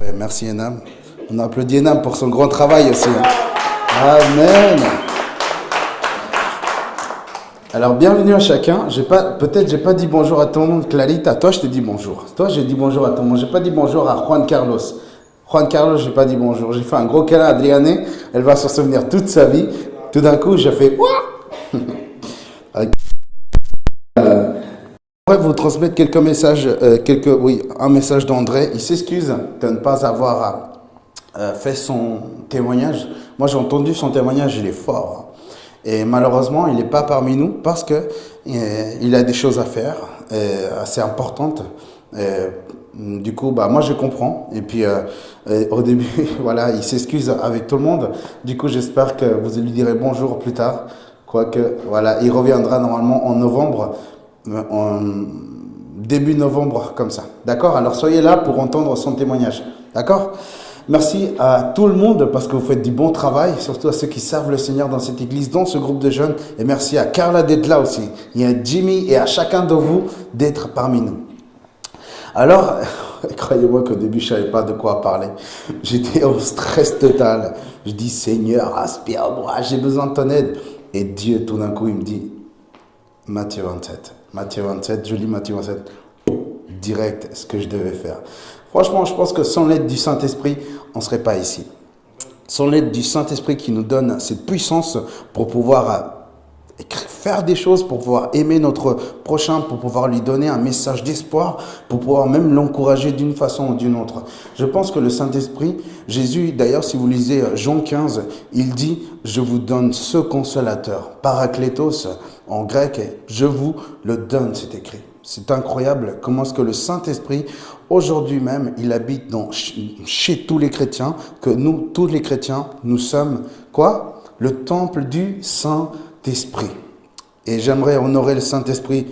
Ouais, merci Enam. On applaudit Enam pour son grand travail aussi. Amen. Alors, bienvenue à chacun. Peut-être j'ai pas dit bonjour à tout le monde. Clarita, toi, je te dis bonjour. Toi, j'ai dit bonjour à tout le monde. J'ai pas dit bonjour à Juan Carlos. Juan Carlos, j'ai pas dit bonjour. J'ai fait un gros câlin à Adriane. Elle va s'en souvenir toute sa vie. Tout d'un coup, j'ai fait Ouah. Je vais vous transmettre quelques messages, un message d'André. Il s'excuse de ne pas avoir fait son témoignage. Moi, j'ai entendu son témoignage, il est fort. Et malheureusement, il n'est pas parmi nous parce que il a des choses à faire assez importantes. Du coup, moi, je comprends. Et puis, au début, voilà, il s'excuse avec tout le monde. Du coup, j'espère que vous lui direz bonjour plus tard. Quoique, voilà, il reviendra normalement en novembre. Début novembre comme ça, d'accord? Alors soyez là pour entendre son témoignage, d'accord? Merci à tout le monde parce que vous faites du bon travail, surtout à ceux qui servent le Seigneur dans cette église, dans ce groupe de jeunes, et merci à Carla d'être là aussi, il y a Jimmy et à chacun de vous d'être parmi nous. Alors, croyez-moi qu'au début je savais pas de quoi parler, j'étais au stress total, je dis Seigneur, aspire-moi, j'ai besoin de ton aide, et Dieu tout d'un coup il me dit Matthieu 27. Matthieu 27, je lis Matthieu 27, direct, ce que je devais faire. Franchement, je pense que sans l'aide du Saint-Esprit, on ne serait pas ici. Sans l'aide du Saint-Esprit qui nous donne cette puissance pour pouvoir faire des choses, pour pouvoir aimer notre prochain, pour pouvoir lui donner un message d'espoir, pour pouvoir même l'encourager d'une façon ou d'une autre. Je pense que le Saint-Esprit, Jésus, d'ailleurs, si vous lisez Jean 15, il dit « Je vous donne ce consolateur ». Paraklétos, en grec, je vous le donne, c'est écrit. C'est incroyable comment est-ce que le Saint-Esprit, aujourd'hui même, il habite chez tous les chrétiens, que nous, tous les chrétiens, nous sommes, quoi? Le temple du Saint-Esprit. Et j'aimerais honorer le Saint-Esprit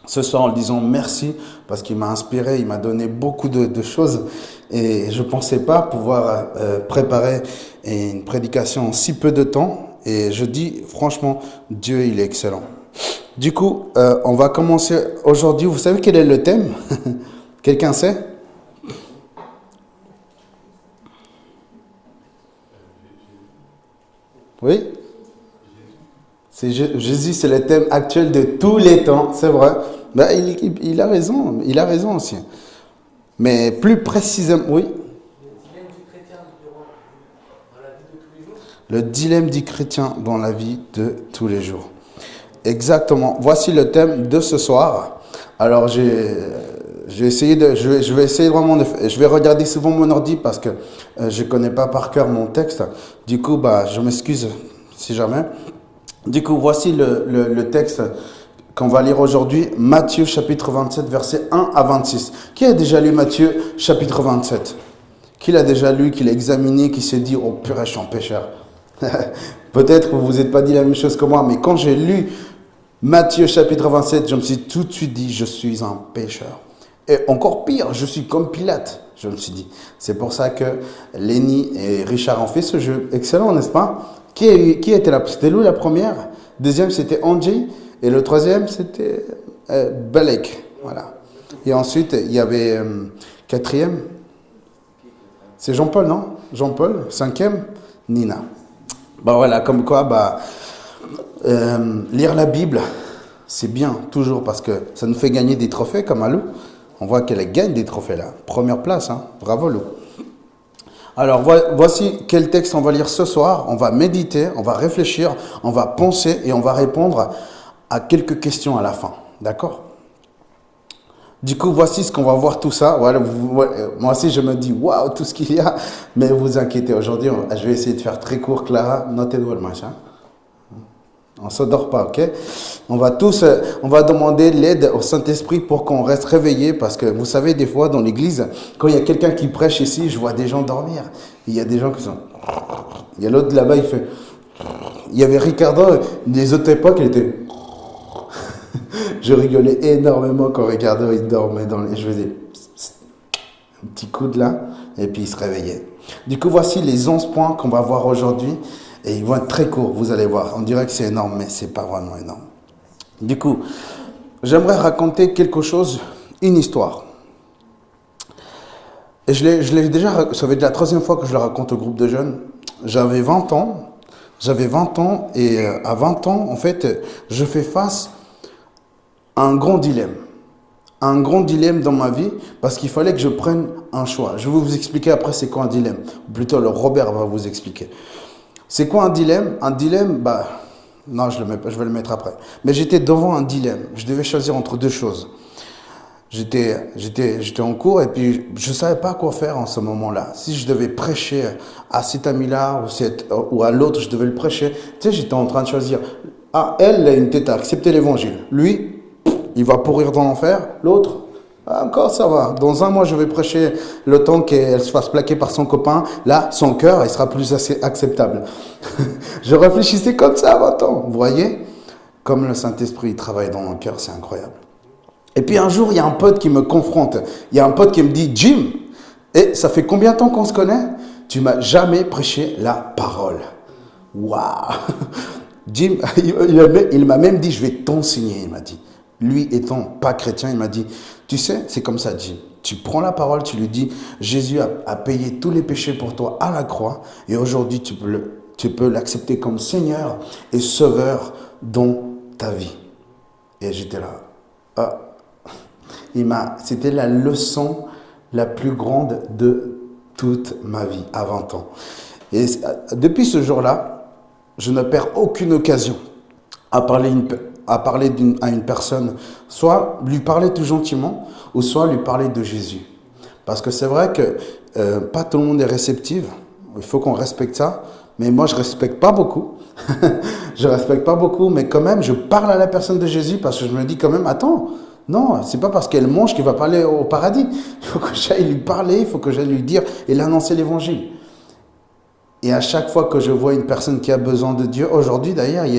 ce soir en le disant merci, parce qu'il m'a inspiré, il m'a donné beaucoup de choses, et je ne pensais pas pouvoir préparer une prédication en si peu de temps. Et je dis, franchement, Dieu, il est excellent. Du coup, on va commencer aujourd'hui. Vous savez quel est le thème? Quelqu'un sait? Oui? Jésus, c'est le thème actuel de tous les temps, c'est vrai. Il a raison aussi. Mais plus précisément, oui? Le dilemme du chrétien dans la vie de tous les jours. Exactement. Voici le thème de ce soir. Alors, je vais essayer vraiment je vais regarder souvent mon ordi parce que je connais pas par cœur mon texte. Du coup, je m'excuse si jamais. Du coup, voici le texte qu'on va lire aujourd'hui. Matthieu chapitre 27, versets 1 à 26. Qui a déjà lu Matthieu chapitre 27? Qui l'a déjà lu, qui l'a examiné, qui s'est dit « Oh purée, je suis un pécheur ». Peut-être que vous vous êtes pas dit la même chose que moi, mais quand j'ai lu Matthieu chapitre 27, je me suis tout de suite dit, je suis un pécheur. Et encore pire, je suis comme Pilate, je me suis dit. C'est pour ça que Lenny et Richard ont fait ce jeu. Excellent, n'est-ce pas? Qui était là? C'était Lou la première. Deuxième, c'était Angie. Et le troisième, c'était Balek. Voilà. Et ensuite, il y avait quatrième. C'est Jean-Paul, non? Jean-Paul. Cinquième, Nina. Voilà, comme quoi, lire la Bible, c'est bien, toujours, parce que ça nous fait gagner des trophées, comme à Lou. On voit qu'elle gagne des trophées, là. Première place, hein. Bravo, Lou. Alors, voici quel texte on va lire ce soir. On va méditer, on va réfléchir, on va penser et on va répondre à quelques questions à la fin. D'accord? Du coup, voici ce qu'on va voir tout ça. Voilà, moi aussi, je me dis, waouh, tout ce qu'il y a. Mais vous inquiétez, aujourd'hui, je vais essayer de faire très court. Clara, notez-vous le machin. On ne s'endort pas, ok? On va demander l'aide au Saint-Esprit pour qu'on reste réveillé. Parce que vous savez, des fois, dans l'église, quand il y a quelqu'un qui prêche ici, je vois des gens dormir. Il y a des gens qui sont... Il y a l'autre là-bas, il fait... Il y avait Ricardo, des autres époques, il était... Je rigolais énormément quand Ricardo il dormait je faisais un petit coup de là et puis il se réveillait. Du coup, voici les 11 points qu'on va voir aujourd'hui et ils vont être très courts, vous allez voir. On dirait que c'est énorme, mais c'est pas vraiment énorme. Du coup, j'aimerais raconter quelque chose, une histoire. Et je l'ai déjà, ça fait de la troisième fois que je le raconte au groupe de jeunes. J'avais 20 ans. J'avais 20 ans et à 20 ans, en fait, je fais face à un grand dilemme. Un grand dilemme dans ma vie parce qu'il fallait que je prenne un choix. Je vais vous expliquer après c'est quoi un dilemme. Ou plutôt, le Robert va vous expliquer. C'est quoi un dilemme? Un dilemme, bah, non, je vais le mettre après. Mais j'étais devant un dilemme. Je devais choisir entre deux choses. J'étais en cours et puis je ne savais pas quoi faire en ce moment-là. Si je devais prêcher à cet ami-là ou à l'autre, je devais le prêcher. Tu sais, j'étais en train de choisir. Ah, elle a une tête à accepter l'évangile. Lui, il va pourrir dans l'enfer. L'autre, encore ça va. Dans un mois, je vais prêcher le temps qu'elle se fasse plaquer par son copain. Là, son cœur, il sera plus assez acceptable. Je réfléchissais comme ça à 20 ans. Vous voyez? Comme le Saint-Esprit travaille dans mon cœur, c'est incroyable. Et puis un jour, il y a un pote qui me confronte. Il y a un pote qui me dit, Jim, et ça fait combien de temps qu'on se connaît? Tu m'as jamais prêché la parole. Waouh! Jim, il m'a même dit, je vais t'enseigner, il m'a dit. Lui étant pas chrétien, il m'a dit, tu sais, c'est comme ça, Jim. Tu prends la parole, tu lui dis, Jésus a payé tous les péchés pour toi à la croix, et aujourd'hui, tu peux l'accepter comme Seigneur et Sauveur dans ta vie. Et j'étais là. Ah. C'était la leçon la plus grande de toute ma vie, à 20 ans. Et depuis ce jour-là, je ne perds aucune occasion à parler à une personne, soit lui parler tout gentiment, ou soit lui parler de Jésus. Parce que c'est vrai que pas tout le monde est réceptif, il faut qu'on respecte ça, mais moi je respecte pas beaucoup. Je respecte pas beaucoup, mais quand même, je parle à la personne de Jésus parce que je me dis quand même, attends, non, c'est pas parce qu'elle mange qu'elle va pas aller au paradis. Il faut que j'aille lui parler, il faut que j'aille lui dire et l'annoncer l'évangile. Et à chaque fois que je vois une personne qui a besoin de Dieu, aujourd'hui d'ailleurs, il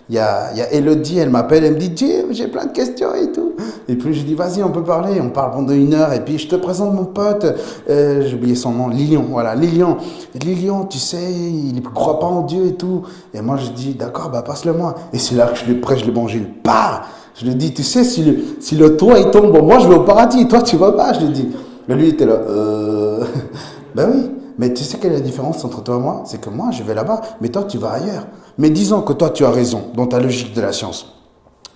y a Elodie, elle m'appelle, elle me dit, Jim, j'ai plein de questions et tout. Et puis je dis, vas-y, on peut parler. On parle pendant 1 heure et puis je te présente mon pote, j'ai oublié son nom, Lilian, voilà, Lilian. Lilian, tu sais, il ne croit pas en Dieu et tout. Et moi je dis, d'accord, bah passe-le-moi. Et c'est là que je lui prêche l'évangile. Bah, je lui dis, tu sais, si le toit il tombe, bon, moi je vais au paradis, toi tu vas pas, je lui dis. Mais lui il était là, ben oui. Mais tu sais quelle est la différence entre toi et moi? C'est que moi, je vais là-bas, mais toi, tu vas ailleurs. Mais disons que toi, tu as raison dans ta logique de la science.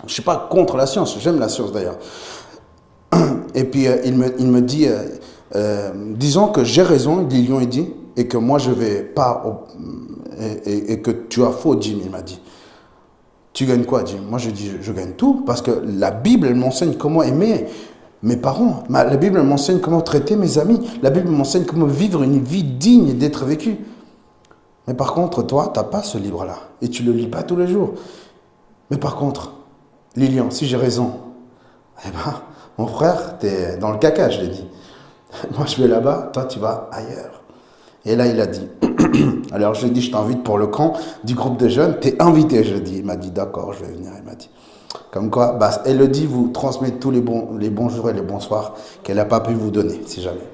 Je ne suis pas contre la science, j'aime la science d'ailleurs. Et puis, il me dit, disons que j'ai raison, Lilian, il dit, et que moi, je ne vais pas, et que tu as faux, Jim, il m'a dit. Tu gagnes quoi, Jim? Moi, je dis, je gagne tout, parce que la Bible, elle m'enseigne comment aimer mes parents. La Bible m'enseigne comment traiter mes amis. La Bible m'enseigne comment vivre une vie digne d'être vécue. Mais par contre, toi, tu n'as pas ce livre-là. Et tu ne le lis pas tous les jours. Mais par contre, Lilian, si j'ai raison, eh ben, mon frère, tu es dans le caca, je l'ai dit. Moi, je vais là-bas, toi, tu vas ailleurs. Et là, il a dit, alors je lui ai dit, je t'invite pour le camp du groupe de jeunes. Tu es invité, je dis. Il m'a dit, d'accord, je vais venir. Il m'a dit. Comme quoi, bah, Elodie vous transmet tous les bonjours et les bonsoirs qu'elle n'a pas pu vous donner, si jamais.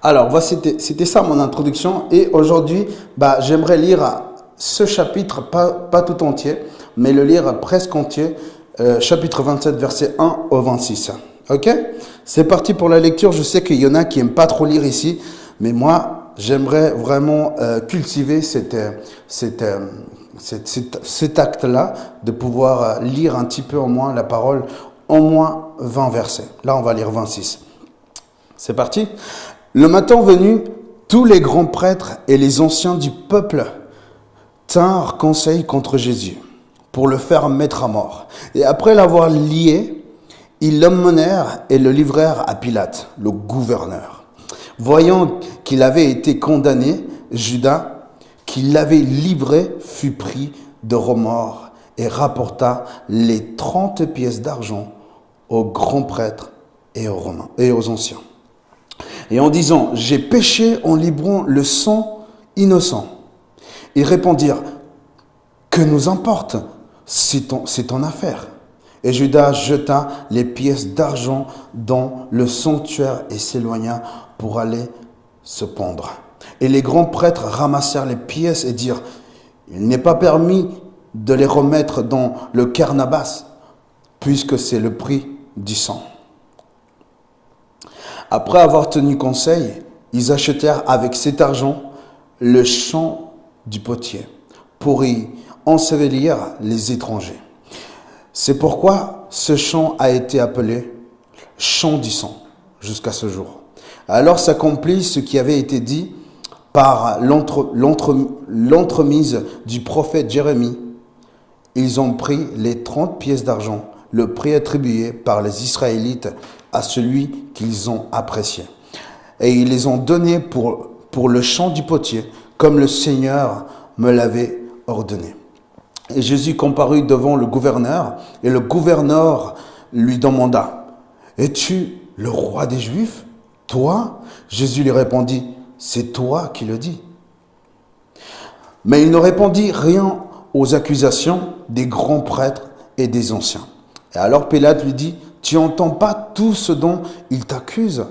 Alors, c'était ça mon introduction. Et aujourd'hui, bah, j'aimerais lire ce chapitre, pas tout entier, mais le lire presque entier, chapitre 27, verset 1 au 26. Ok? C'est parti pour la lecture. Je sais qu'il y en a qui n'aiment pas trop lire ici, mais moi, j'aimerais vraiment cultiver cet acte-là, de pouvoir lire un petit peu au moins la parole, au moins 20 versets. Là, on va lire 26. C'est parti. Le matin venu, tous les grands prêtres et les anciens du peuple tinrent conseil contre Jésus pour le faire mettre à mort. Et après l'avoir lié, ils l'emmenèrent et le livrèrent à Pilate, le gouverneur. Voyant qu'il avait été condamné, Judas, qui l'avait livré, fut pris de remords et rapporta les 30 pièces d'argent aux grands prêtres et aux Romains et aux anciens. Et en disant, j'ai péché en livrant le sang innocent. Ils répondirent, que nous importe, c'est ton affaire. Et Judas jeta les pièces d'argent dans le sanctuaire et s'éloigna pour aller se pendre. Et les grands prêtres ramassèrent les pièces et dirent, il n'est pas permis de les remettre dans le carnabas, puisque c'est le prix du sang. Après avoir tenu conseil, ils achetèrent avec cet argent le champ du potier pour y ensevelir les étrangers. C'est pourquoi ce champ a été appelé champ du sang jusqu'à ce jour. Alors s'accomplit ce qui avait été dit par l'entremise du prophète Jérémie. Ils ont pris les 30 pièces d'argent, le prix attribué par les Israélites à celui qu'ils ont apprécié. Et ils les ont donnés pour le champ du potier, comme le Seigneur me l'avait ordonné. Et Jésus comparut devant le gouverneur, et le gouverneur lui demanda, « Es-tu le roi des Juifs, toi ?» Jésus lui répondit, « C'est toi qui le dis. » Mais il ne répondit rien aux accusations des grands prêtres et des anciens. Et alors Pilate lui dit, « Tu n'entends pas tout ce dont il t'accuse ?»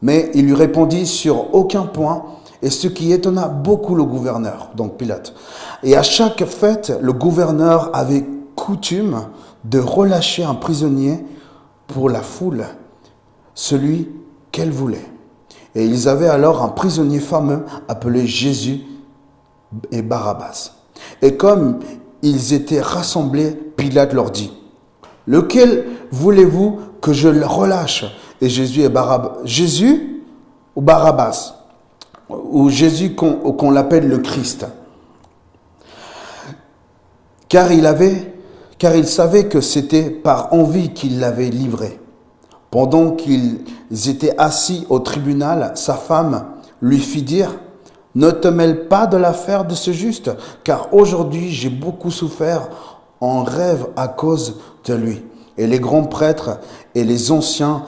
Mais il lui répondit sur aucun point, et ce qui étonna beaucoup le gouverneur, donc Pilate. Et à chaque fête, le gouverneur avait coutume de relâcher un prisonnier pour la foule, celui qu'elle voulait. Et ils avaient alors un prisonnier fameux appelé Jésus et Barabbas. Et comme ils étaient rassemblés, Pilate leur dit, « Lequel voulez-vous que je le relâche ?» Et Jésus et Barabbas. Jésus ou Barabbas, ou Jésus qu'on l'appelle le Christ. Car il savait que c'était par envie qu'il l'avait livré. Pendant qu'ils étaient assis au tribunal, sa femme lui fit dire, « Ne te mêle pas de l'affaire de ce juste, car aujourd'hui j'ai beaucoup souffert en rêve à cause de lui. » Et les grands prêtres et les anciens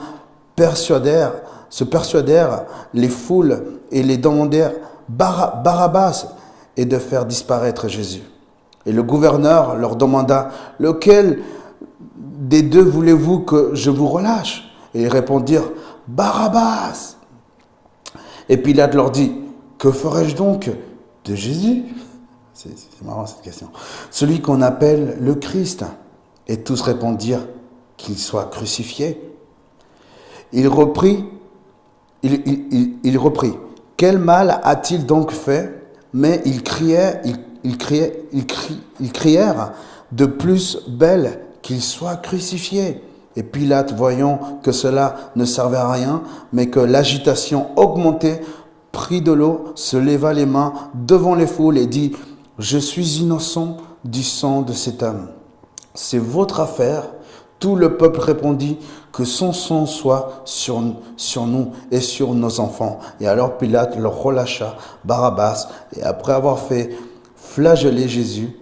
se persuadèrent les foules et les demandèrent Barabbas et de faire disparaître Jésus. Et le gouverneur leur demanda, « Lequel des deux voulez-vous que je vous relâche ?» Et ils répondirent, « Barabbas !» Et Pilate leur dit, « Que ferai-je donc de Jésus ?» C'est marrant cette question. « Celui qu'on appelle le Christ. » Et tous répondirent, « Qu'il soit crucifié. » Il reprit, quel mal a-t-il donc fait? Mais ils crièrent de plus belle qu'il soit crucifié. Et Pilate, voyant que cela ne servait à rien, mais que l'agitation augmentait, prit de l'eau, se leva les mains devant les foules et dit, « Je suis innocent du sang de cet homme. C'est votre affaire. » Tout le peuple répondit, « Que son sang soit sur nous et sur nos enfants. » Et alors Pilate leur relâcha Barabbas, et après avoir fait flageller Jésus,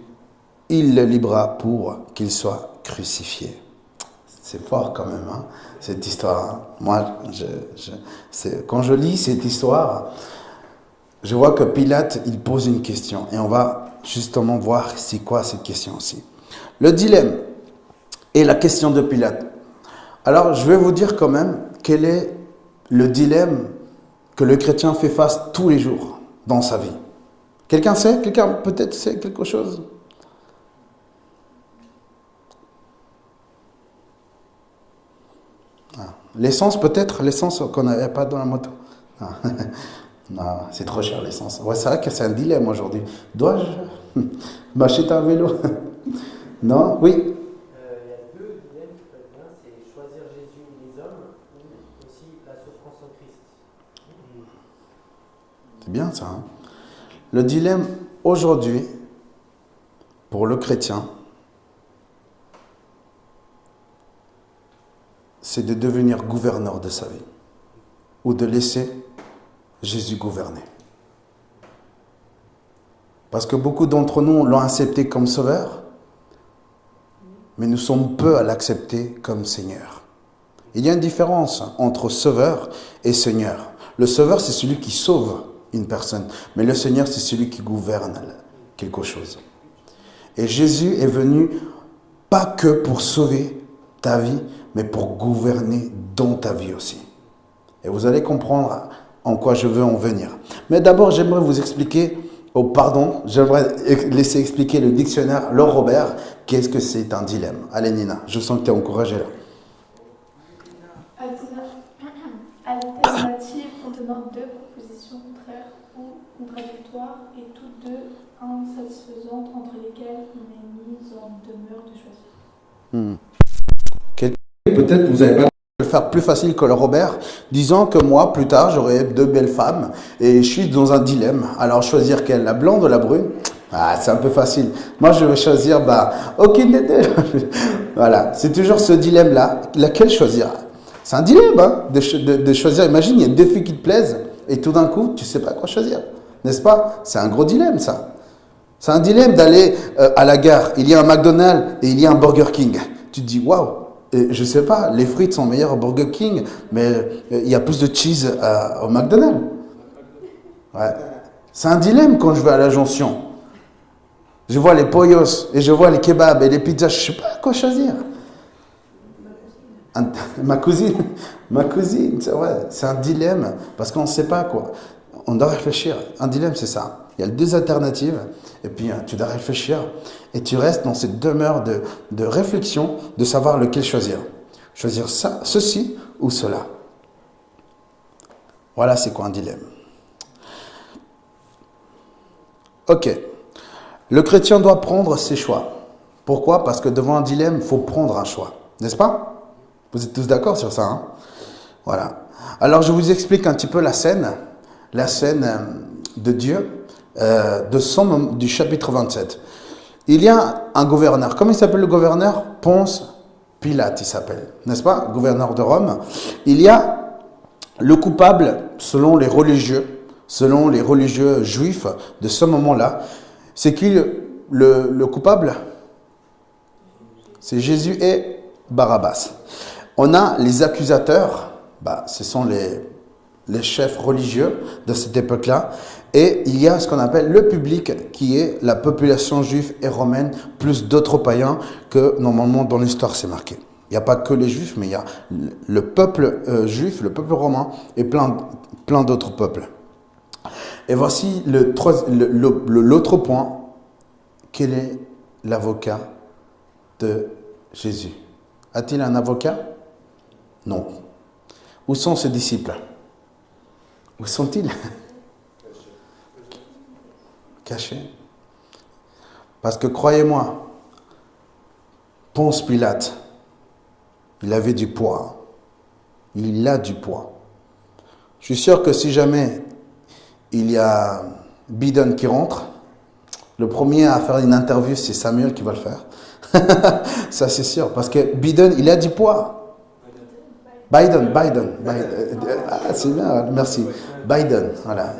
il le libéra pour qu'il soit crucifié. C'est fort quand même, hein, cette histoire. Hein. Moi, quand je lis cette histoire, je vois que Pilate, il pose une question. Et on va justement voir c'est quoi cette question aussi. Le dilemme et la question de Pilate. Alors, je vais vous dire quand même quel est le dilemme que le chrétien fait face tous les jours dans sa vie. Quelqu'un sait? Quelqu'un peut-être sait quelque chose? L'essence peut-être? L'essence qu'on n'avait pas dans la moto. Non, c'est trop cher l'essence. Ouais, c'est vrai que c'est un dilemme aujourd'hui. Dois-je m'acheter un vélo? Non? Oui? Il y a deux dilemmes qui peuvent être bien, c'est choisir Jésus ou les hommes, ou aussi la souffrance en Christ. C'est bien ça. Hein? Le dilemme aujourd'hui, pour le chrétien, c'est de devenir gouverneur de sa vie ou de laisser Jésus gouverner. Parce que beaucoup d'entre nous l'ont accepté comme sauveur, mais nous sommes peu à l'accepter comme Seigneur. Il y a une différence entre sauveur et Seigneur. Le sauveur, c'est celui qui sauve une personne, mais le Seigneur, c'est celui qui gouverne quelque chose. Et Jésus est venu pas que pour sauver ta vie, mais pour gouverner dans ta vie aussi. Et vous allez comprendre en quoi je veux en venir. Mais d'abord, j'aimerais vous expliquer, j'aimerais laisser expliquer le dictionnaire Laure Robert, qu'est-ce que c'est un dilemme. Allez Nina, je sens que tu es encouragée là. contenant deux propositions contraires ou contradictoires et toutes deux insatisfaisantes entre lesquelles on est mis en demeure de choisir. Peut-être vous avez pas le faire plus facile que le Robert, disant que moi, plus tard, j'aurai deux belles femmes et je suis dans un dilemme. Alors, choisir quelle, la blonde ou la brune? Ah, c'est un peu facile. Moi, je vais choisir, aucune des deux. Voilà, c'est toujours ce dilemme-là. Laquelle choisir? C'est un dilemme, hein, de choisir. Imagine, il y a deux filles qui te plaisent et tout d'un coup, tu sais pas quoi choisir. N'est-ce pas? C'est un gros dilemme, ça. C'est un dilemme d'aller à la gare. Il y a un McDonald's et il y a un Burger King. Tu te dis, waouh! Et je sais pas, les frites sont meilleures au Burger King, mais il y a plus de cheese au McDonald's. Ouais. C'est un dilemme quand je vais à la jonction. Je vois les pollos et je vois les kebabs et les pizzas, je sais pas quoi choisir. Ma cousine, c'est vrai, c'est un dilemme parce qu'on ne sait pas quoi. On doit réfléchir. Un dilemme, c'est ça. Il y a deux alternatives et puis tu dois réfléchir et tu restes dans cette demeure de réflexion de savoir lequel choisir. Choisir ça, ceci ou cela. Voilà, c'est quoi un dilemme. Ok. Le chrétien doit prendre ses choix. Pourquoi? Parce que devant un dilemme, il faut prendre un choix. N'est-ce pas? Vous êtes tous d'accord sur ça, hein? Voilà. Alors, je vous explique un petit peu la scène de Dieu, du chapitre 27. Il y a un gouverneur. Comment il s'appelle le gouverneur? Ponce Pilate, il s'appelle. N'est-ce pas? Gouverneur de Rome. Il y a le coupable, selon les religieux juifs de ce moment-là. C'est qui le coupable? C'est Jésus et Barabbas. On a les accusateurs, ce sont les chefs religieux de cette époque-là. Et il y a ce qu'on appelle le public, qui est la population juive et romaine, plus d'autres païens que normalement dans l'histoire c'est marqué. Il n'y a pas que les juifs, mais il y a le peuple juif, le peuple romain et plein d'autres peuples. Et voici l'autre point. Quel est l'avocat de Jésus? A-t-il un avocat? Non. Où sont ses disciples? Où sont-ils? Cachés. Parce que croyez-moi, Ponce Pilate, il avait du poids. Il a du poids. Je suis sûr que si jamais il y a Biden qui rentre, le premier à faire une interview, c'est Samuel qui va le faire. Ça, c'est sûr. Parce que Biden, il a du poids. Biden. Ah, c'est bien, merci. Biden, voilà.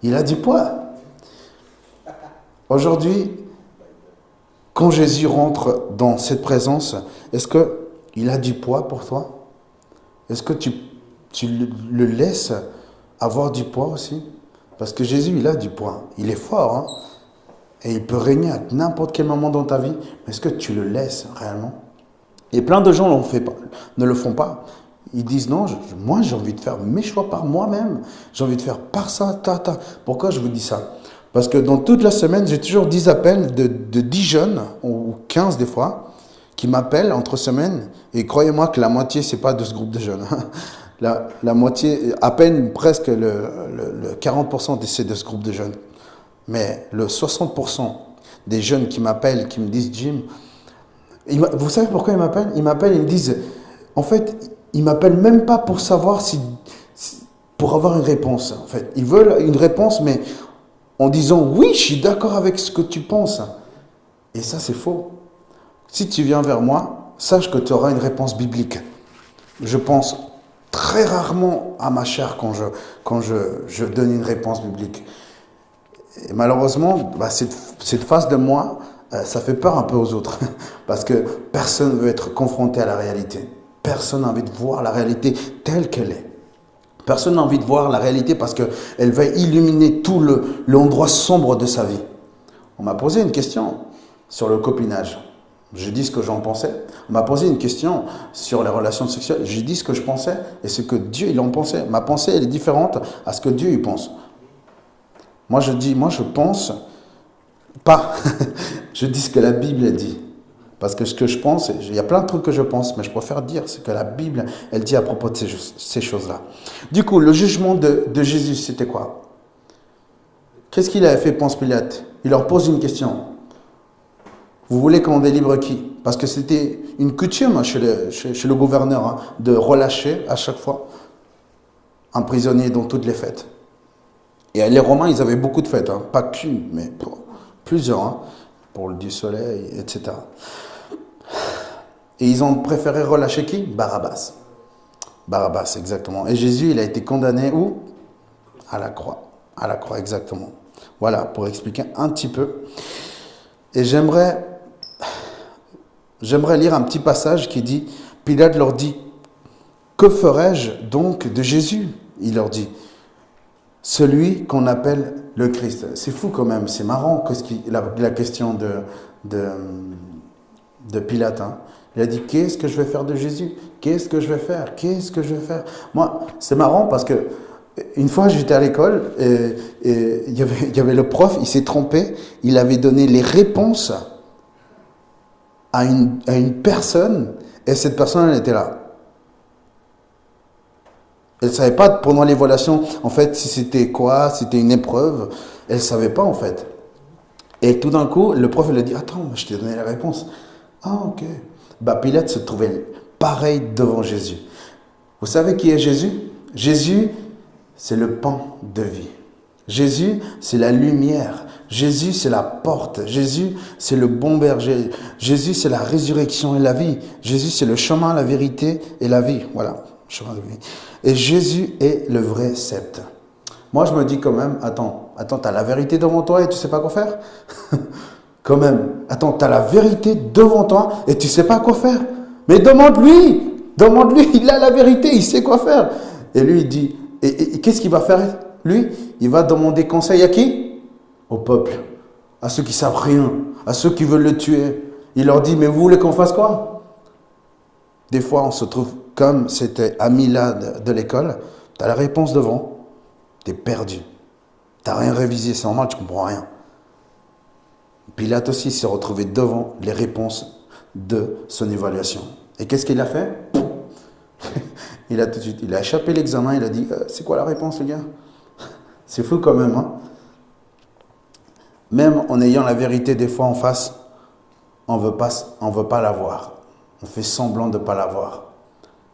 Il a du poids. Aujourd'hui, quand Jésus rentre dans cette présence, est-ce qu'il a du poids pour toi? Est-ce que tu le laisses avoir du poids aussi? Parce que Jésus, il a du poids. Il est fort, hein? Et il peut régner à n'importe quel moment dans ta vie. Mais est-ce que tu le laisses réellement? Et plein de gens ne le font pas. Ils disent non, moi j'ai envie de faire mes choix par moi-même. J'ai envie de faire par ça, Pourquoi je vous dis ça? Parce que dans toute la semaine, j'ai toujours 10 appels de 10 jeunes, ou 15 des fois, qui m'appellent entre semaines. Et croyez-moi que la moitié, c'est pas de ce groupe de jeunes. La moitié, à peine presque le 40% c'est de ce groupe de jeunes. Mais le 60% des jeunes qui m'appellent, qui me disent Jim, vous savez pourquoi ils m'appellent? Ils m'appellent et ils me disent, en fait, ils m'appellent même pas pour savoir pour avoir une réponse. En fait, ils veulent une réponse, mais en disant oui, je suis d'accord avec ce que tu penses. Et ça, c'est faux. Si tu viens vers moi, sache que tu auras une réponse biblique. Je pense très rarement à ma chair quand je donne une réponse biblique. Et malheureusement, cette face de moi, ça fait peur un peu aux autres. Parce que personne ne veut être confronté à la réalité. Personne n'a envie de voir la réalité telle qu'elle est. Personne n'a envie de voir la réalité parce qu'elle va illuminer tout l'endroit sombre de sa vie. On m'a posé une question sur le copinage. J'ai dit ce que j'en pensais. On m'a posé une question sur les relations sexuelles. J'ai dit ce que je pensais et ce que Dieu il en pensait. Ma pensée, elle est différente à ce que Dieu il pense. Moi je pense pas. Je dis ce que la Bible dit. Parce que ce que je pense, il y a plein de trucs que je pense, mais je préfère dire ce que la Bible, elle dit à propos de ces choses-là. Du coup, le jugement de Jésus, c'était quoi? Qu'est-ce qu'il avait fait, Ponce Pilate? Il leur pose une question. Vous voulez qu'on délivre qui? Parce que c'était une coutume chez le gouverneur hein, de relâcher à chaque fois un prisonnier dans toutes les fêtes. Et les Romains, ils avaient beaucoup de fêtes, hein, pas qu'une, mais plusieurs, hein, pour le dieu soleil, etc. Et ils ont préféré relâcher qui? Barabbas. Barabbas, exactement. Et Jésus, il a été condamné où? À la croix. À la croix, exactement. Voilà, pour expliquer un petit peu. Et j'aimerais lire un petit passage qui dit, Pilate leur dit, que ferai-je donc de Jésus? Il leur dit, celui qu'on appelle le Christ. C'est fou quand même, c'est marrant la question de Pilate. Hein. Il a dit, qu'est-ce que je vais faire de Jésus? Qu'est-ce que je vais faire? Qu'est-ce que je vais faire? Moi, c'est marrant parce que une fois, j'étais à l'école et il y avait le prof, il s'est trompé, il avait donné les réponses à une personne et cette personne, elle était là. Elle ne savait pas pendant l'évaluation, en fait, si c'était quoi, si c'était une épreuve. Elle ne savait pas, en fait. Et tout d'un coup, le prof, il a dit, attends, je t'ai donné la réponse. Ah, ok. Pilate se trouvait pareil devant Jésus. Vous savez qui est Jésus? Jésus, c'est le pain de vie. Jésus, c'est la lumière. Jésus, c'est la porte. Jésus, c'est le bon berger. Jésus, c'est la résurrection et la vie. Jésus, c'est le chemin, la vérité et la vie. Voilà, chemin de vie. Et Jésus est le vrai sceptre. Moi, je me dis quand même, attends, t'as la vérité devant toi et tu sais pas quoi faire? Quand même, attends, t'as la vérité devant toi et tu sais pas quoi faire? Mais demande-lui, il a la vérité, il sait quoi faire. Et lui, il dit, et qu'est-ce qu'il va faire? Lui, il va demander conseil à qui? Au peuple, à ceux qui savent rien, à ceux qui veulent le tuer. Il leur dit, mais vous voulez qu'on fasse quoi? Des fois, on se trouve comme c'était ami là de l'école, tu as la réponse devant, tu es perdu. Tu n'as rien révisé, c'est normal, tu ne comprends rien. Pilate aussi s'est retrouvé devant les réponses de son évaluation. Et qu'est-ce qu'il a fait? Il a échappé l'examen, il a dit, c'est quoi la réponse, les gars? C'est fou quand même, hein? Même en ayant la vérité des fois en face, on veut pas la voir. On fait semblant de ne pas la voir.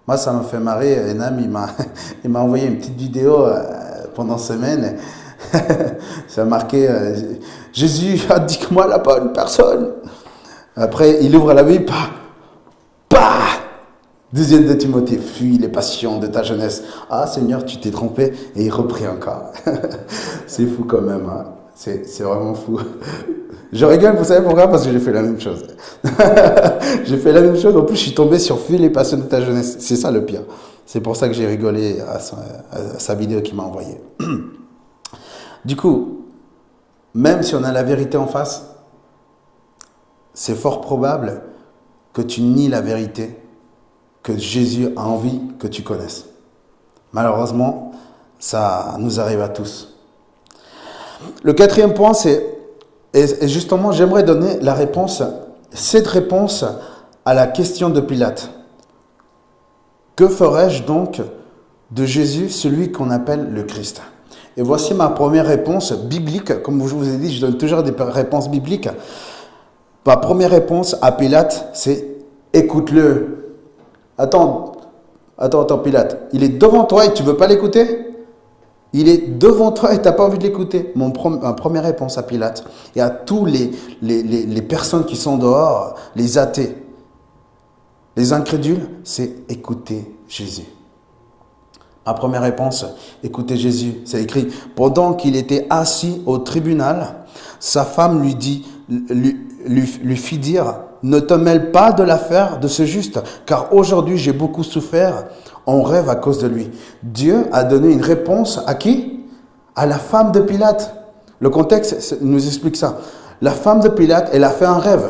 Moi, ça me fait marrer. Enam, il m'a envoyé une petite vidéo pendant semaine. Ça a marqué Jésus a dit que moi la bonne personne. Après, il ouvre la Bible. Deuxième de Timothée, fuis les passions de ta jeunesse. Ah Seigneur, tu t'es trompé. Et il reprit encore. C'est fou quand même. Hein. C'est vraiment fou. Je rigole, vous savez pourquoi? Parce que j'ai fait la même chose. J'ai fait la même chose. En plus, je suis tombé sur fuis les passions de ta jeunesse. C'est ça le pire. C'est pour ça que j'ai rigolé à sa vidéo qu'il m'a envoyée. Du coup, même si on a la vérité en face, c'est fort probable que tu nies la vérité que Jésus a envie que tu connaisses. Malheureusement, ça nous arrive à tous. Le quatrième point, et justement, j'aimerais donner cette réponse à la question de Pilate. Que ferai-je donc de Jésus, celui qu'on appelle le Christ? Et voici ma première réponse biblique. Comme je vous ai dit, je donne toujours des réponses bibliques. Ma première réponse à Pilate, c'est « écoute-le ». Attends, Pilate. Il est devant toi et tu ne veux pas l'écouter? Il est devant toi et tu n'as pas envie de l'écouter. Ma première réponse à Pilate et à tous les personnes qui sont dehors, les athées, les incrédules, c'est écouter Jésus. Ma première réponse, écoutez Jésus. C'est écrit, pendant qu'il était assis au tribunal, sa femme lui fit dire, ne te mêle pas de l'affaire de ce juste, car aujourd'hui j'ai beaucoup souffert en rêve à cause de lui. Dieu a donné une réponse à qui? À la femme de Pilate. Le contexte nous explique ça. La femme de Pilate, elle a fait un rêve.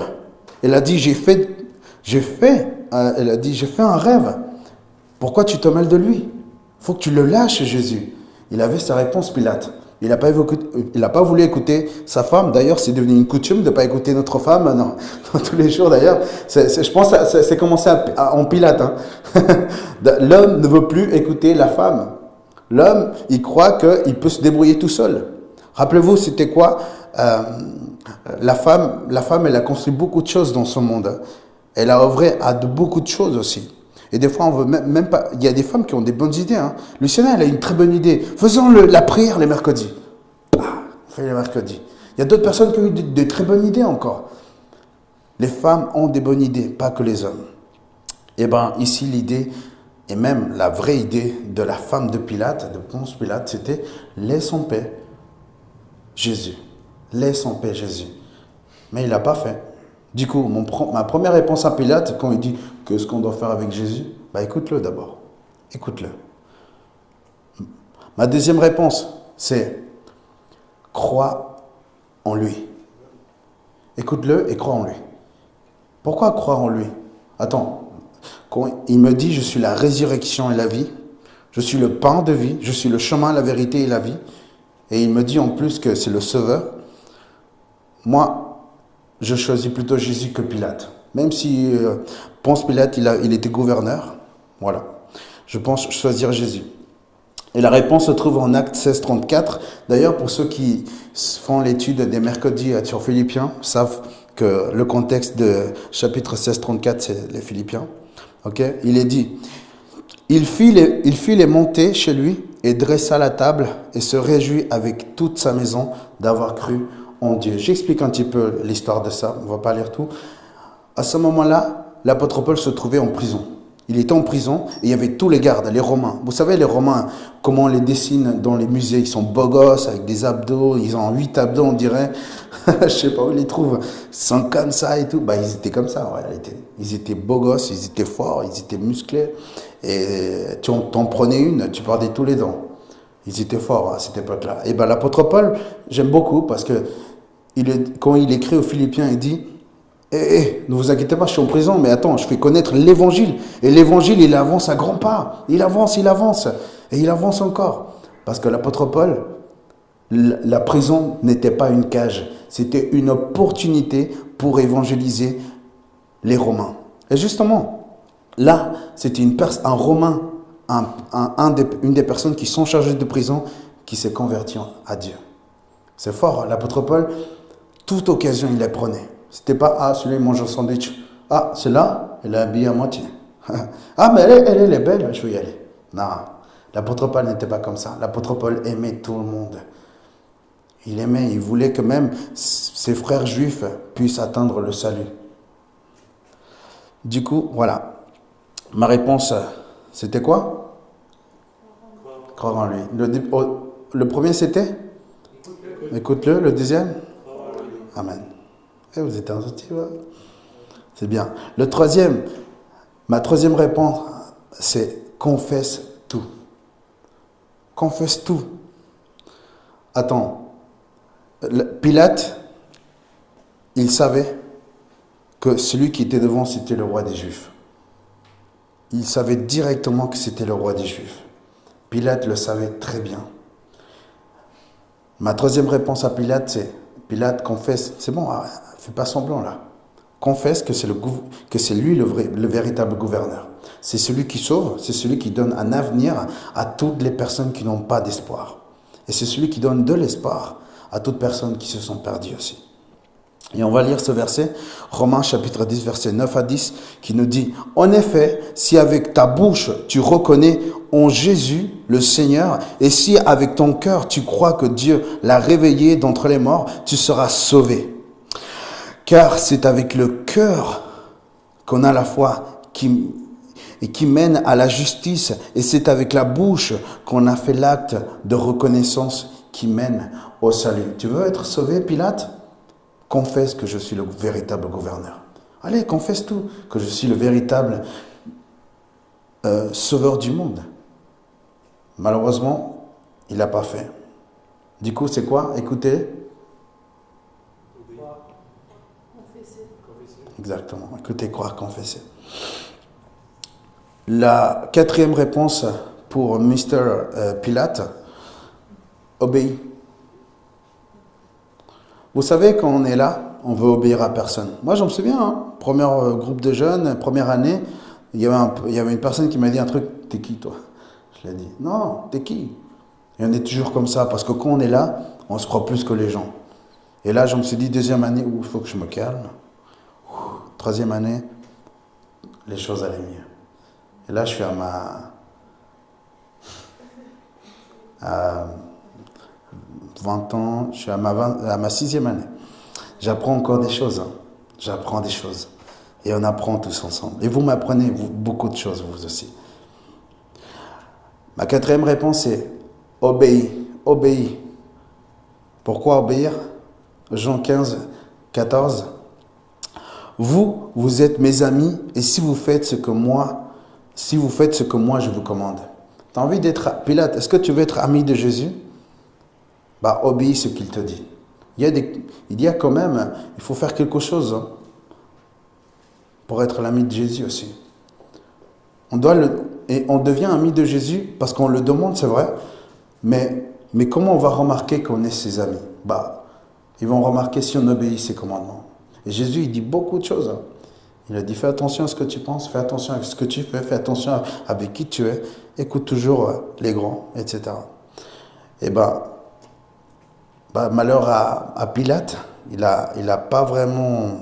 Elle a dit, j'ai fait un rêve. Pourquoi tu te mêles de lui? Il faut que tu le lâches, Jésus. Il avait sa réponse, Pilate. Il n'a pas voulu écouter sa femme. D'ailleurs, c'est devenu une coutume de ne pas écouter notre femme tous les jours. D'ailleurs, je pense que c'est commencé en Pilate. Hein. L'homme ne veut plus écouter la femme. L'homme, il croit qu'il peut se débrouiller tout seul. Rappelez-vous, c'était quoi la femme, elle a construit beaucoup de choses dans ce monde. Elle a œuvré à beaucoup de choses aussi. Et des fois, on veut même pas. Il y a des femmes qui ont des bonnes idées. Hein. Luciana, elle a une très bonne idée. Faisons la prière les mercredis. On fait les mercredis. Il y a d'autres personnes qui ont eu de très bonnes idées encore. Les femmes ont des bonnes idées, pas que les hommes. Et bien, ici, l'idée, et même la vraie idée de la femme de Pilate, de Ponce Pilate, c'était laisse en paix Jésus. Laisse en paix Jésus. Mais il n'a pas fait. Du coup, ma première réponse à Pilate, quand il dit qu'est-ce qu'on doit faire avec Jésus, écoute-le d'abord. Écoute-le. Ma deuxième réponse, c'est crois en lui. Écoute-le et crois en lui. Pourquoi croire en lui? Attends, quand il me dit je suis la résurrection et la vie, je suis le pain de vie, je suis le chemin, la vérité et la vie, et il me dit en plus que c'est le sauveur, moi, je choisis plutôt Jésus que Pilate. Même si Ponce Pilate, il était gouverneur. Voilà. Je pense choisir Jésus. Et la réponse se trouve en Actes 16, 34. D'ailleurs, pour ceux qui font l'étude des mercredis sur Philippiens, savent que le contexte de chapitre 16, 34, c'est les Philippiens. Okay? Il est dit, il fit les montées chez lui et dressa la table et se réjouit avec toute sa maison d'avoir cru en Dieu. J'explique un petit peu l'histoire de ça, on ne va pas lire tout. À ce moment-là, l'apôtre Paul se trouvait en prison. Il était en prison et il y avait tous les gardes, les Romains. Vous savez, les Romains, comment on les dessine dans les musées, ils sont beaux gosses avec des abdos, ils ont 8 abdos, on dirait. Je ne sais pas où ils les trouvent. Ils sont comme ça et tout. Ils étaient comme ça en réalité. Ils étaient beaux gosses, ils étaient forts, ils étaient musclés. Et tu en prenais une, tu perdais tous les dents. Ils étaient forts à cette époque-là. Et l'apôtre Paul, j'aime beaucoup parce que quand il écrit aux Philippiens, il dit ne vous inquiétez pas, je suis en prison, mais attends, je fais connaître l'évangile. Et l'évangile, il avance à grands pas. Il avance. Et il avance encore. Parce que l'apôtre Paul, la prison n'était pas une cage. C'était une opportunité pour évangéliser les Romains. Et justement, là, c'était un Romain, une des personnes qui sont chargées de prison, qui s'est converti à Dieu. C'est fort, l'apôtre Paul, toute occasion, il les prenait. C'était pas, celui-là, il mange un sandwich. Celle-là, elle est habillée à moitié. Mais elle est belle, je vais y aller. Non, l'apôtre Paul n'était pas comme ça. L'apôtre Paul aimait tout le monde. Il voulait que même ses frères juifs puissent atteindre le salut. Du coup, voilà. Ma réponse, c'était quoi? Croire en lui. Le premier, c'était écoute-le. Le deuxième? Amen. Vous êtes un outil, ouais. C'est bien. Ma troisième réponse, c'est confesse tout. Confesse tout. Attends. Pilate, il savait que celui qui était devant, c'était le roi des Juifs. Il savait directement que c'était le roi des Juifs. Pilate le savait très bien. Ma troisième réponse à Pilate, c'est Pilate, confesse. C'est bon, fais pas semblant là. Confesse que c'est lui le véritable gouverneur. C'est celui qui sauve, c'est celui qui donne un avenir à toutes les personnes qui n'ont pas d'espoir. Et c'est celui qui donne de l'espoir à toutes personnes qui se sont perdues aussi. Et on va lire ce verset, Romains chapitre 10, verset 9 à 10, qui nous dit « En effet, si avec ta bouche tu reconnais en Jésus le Seigneur, et si avec ton cœur tu crois que Dieu l'a réveillé d'entre les morts, tu seras sauvé. Car c'est avec le cœur qu'on a la foi qui mène à la justice, et c'est avec la bouche qu'on a fait l'acte de reconnaissance qui mène au salut. » Tu veux être sauvé, Pilate ? Confesse que je suis le véritable gouverneur. Allez, confesse tout, que je suis le véritable sauveur du monde. Malheureusement, il n'a pas fait. Du coup, c'est quoi? Écoutez. Confesser. Exactement. Écoutez, croire, confesser. La quatrième réponse pour Mr. Pilate, obéis. Vous savez, quand on est là, on veut obéir à personne. Moi, j'en me souviens, hein, premier groupe de jeunes, première année, il y avait une personne qui m'a dit un truc, t'es qui toi? Je lui ai dit, non, t'es qui? Et on est toujours comme ça, parce que quand on est là, on se croit plus que les gens. Et là, je me suis dit, deuxième année, il faut que je me calme. Troisième année, les choses allaient mieux. Et là, je suis à 20 ans, je suis à ma sixième année. J'apprends encore des choses. Hein. J'apprends des choses. Et on apprend tous ensemble. Et vous m'apprenez beaucoup de choses, vous aussi. Ma quatrième réponse est obéis. Obéis. Pourquoi obéir? Jean 15, 14. Vous êtes mes amis, et si vous faites ce que moi je vous commande. Tu as envie d'être Pilate, est-ce que tu veux être ami de Jésus? Obéis ce qu'il te dit. Il y a quand même, il faut faire quelque chose hein, pour être l'ami de Jésus aussi. Et on devient ami de Jésus parce qu'on le demande, c'est vrai, mais comment on va remarquer qu'on est ses amis? Ils vont remarquer si on obéit ses commandements. Et Jésus, il dit beaucoup de choses. Hein. Il a dit, fais attention à ce que tu penses, fais attention à ce que tu fais, fais attention avec qui tu es, écoute toujours les grands, etc. Et malheur à Pilate, il a pas vraiment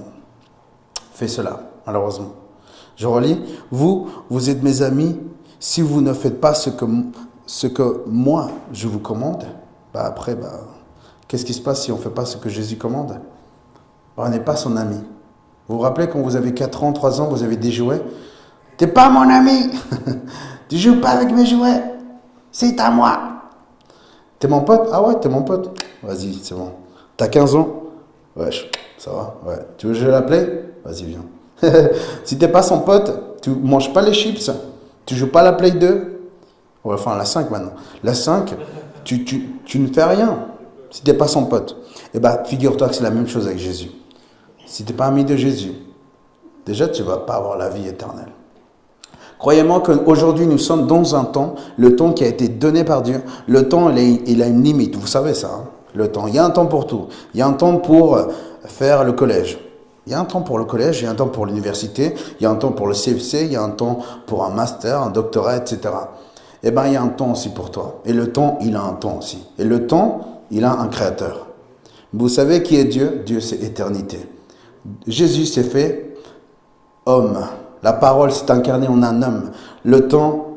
fait cela, malheureusement. Je relis, vous êtes mes amis, si vous ne faites pas ce que moi, je vous commande, qu'est-ce qui se passe si on ne fait pas ce que Jésus commande? On n'est pas son ami. Vous vous rappelez quand vous avez 4 ans, 3 ans, vous avez des jouets? T'es pas mon ami. Tu joues pas avec mes jouets. C'est à moi. T'es mon pote? Ah ouais, t'es mon pote. Vas-y, c'est bon. T'as 15 ans? Ouais, ça va. Ouais. Tu veux jouer à la play? Vas-y, viens. Si t'es pas son pote, tu manges pas les chips, tu joues pas à la play 2. Ouais, enfin, la 5 maintenant. La 5, tu ne fais rien si t'es pas son pote. Figure-toi que c'est la même chose avec Jésus. Si tu n'es pas ami de Jésus, déjà tu ne vas pas avoir la vie éternelle. Croyez-moi qu'aujourd'hui nous sommes dans un temps, le temps qui a été donné par Dieu, le temps il a une limite, vous savez ça, hein, le temps. Il y a un temps pour tout. Il y a un temps pour faire le collège. Il y a un temps pour le collège, il y a un temps pour l'université, il y a un temps pour le CFC, il y a un temps pour un master, un doctorat, etc. Il y a un temps aussi pour toi. Et le temps, il a un temps aussi. Et le temps, il a un créateur. Vous savez qui est Dieu? Dieu, c'est éternité. Jésus s'est fait homme. La parole s'est incarnée en un homme. Le temps,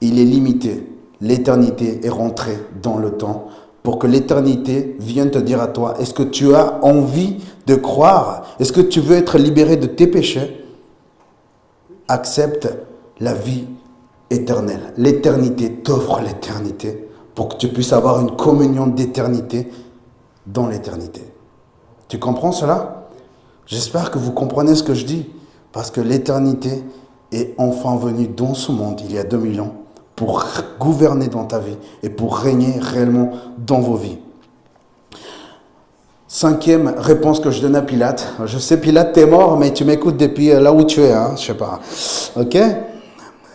il est limité. L'éternité est rentrée dans le temps pour que l'éternité vienne te dire à toi, est-ce que tu as envie de croire? Est-ce que tu veux être libéré de tes péchés? Accepte la vie éternelle. L'éternité t'offre l'éternité pour que tu puisses avoir une communion d'éternité dans l'éternité. Tu comprends cela? J'espère que vous comprenez ce que je dis, parce que l'éternité est enfin venue dans ce monde il y a 2000 ans pour gouverner dans ta vie et pour régner réellement dans vos vies. 5e réponse que je donne à Pilate. Je sais, Pilate, t'es mort, mais tu m'écoutes depuis là où tu es, hein, je sais pas. Ok?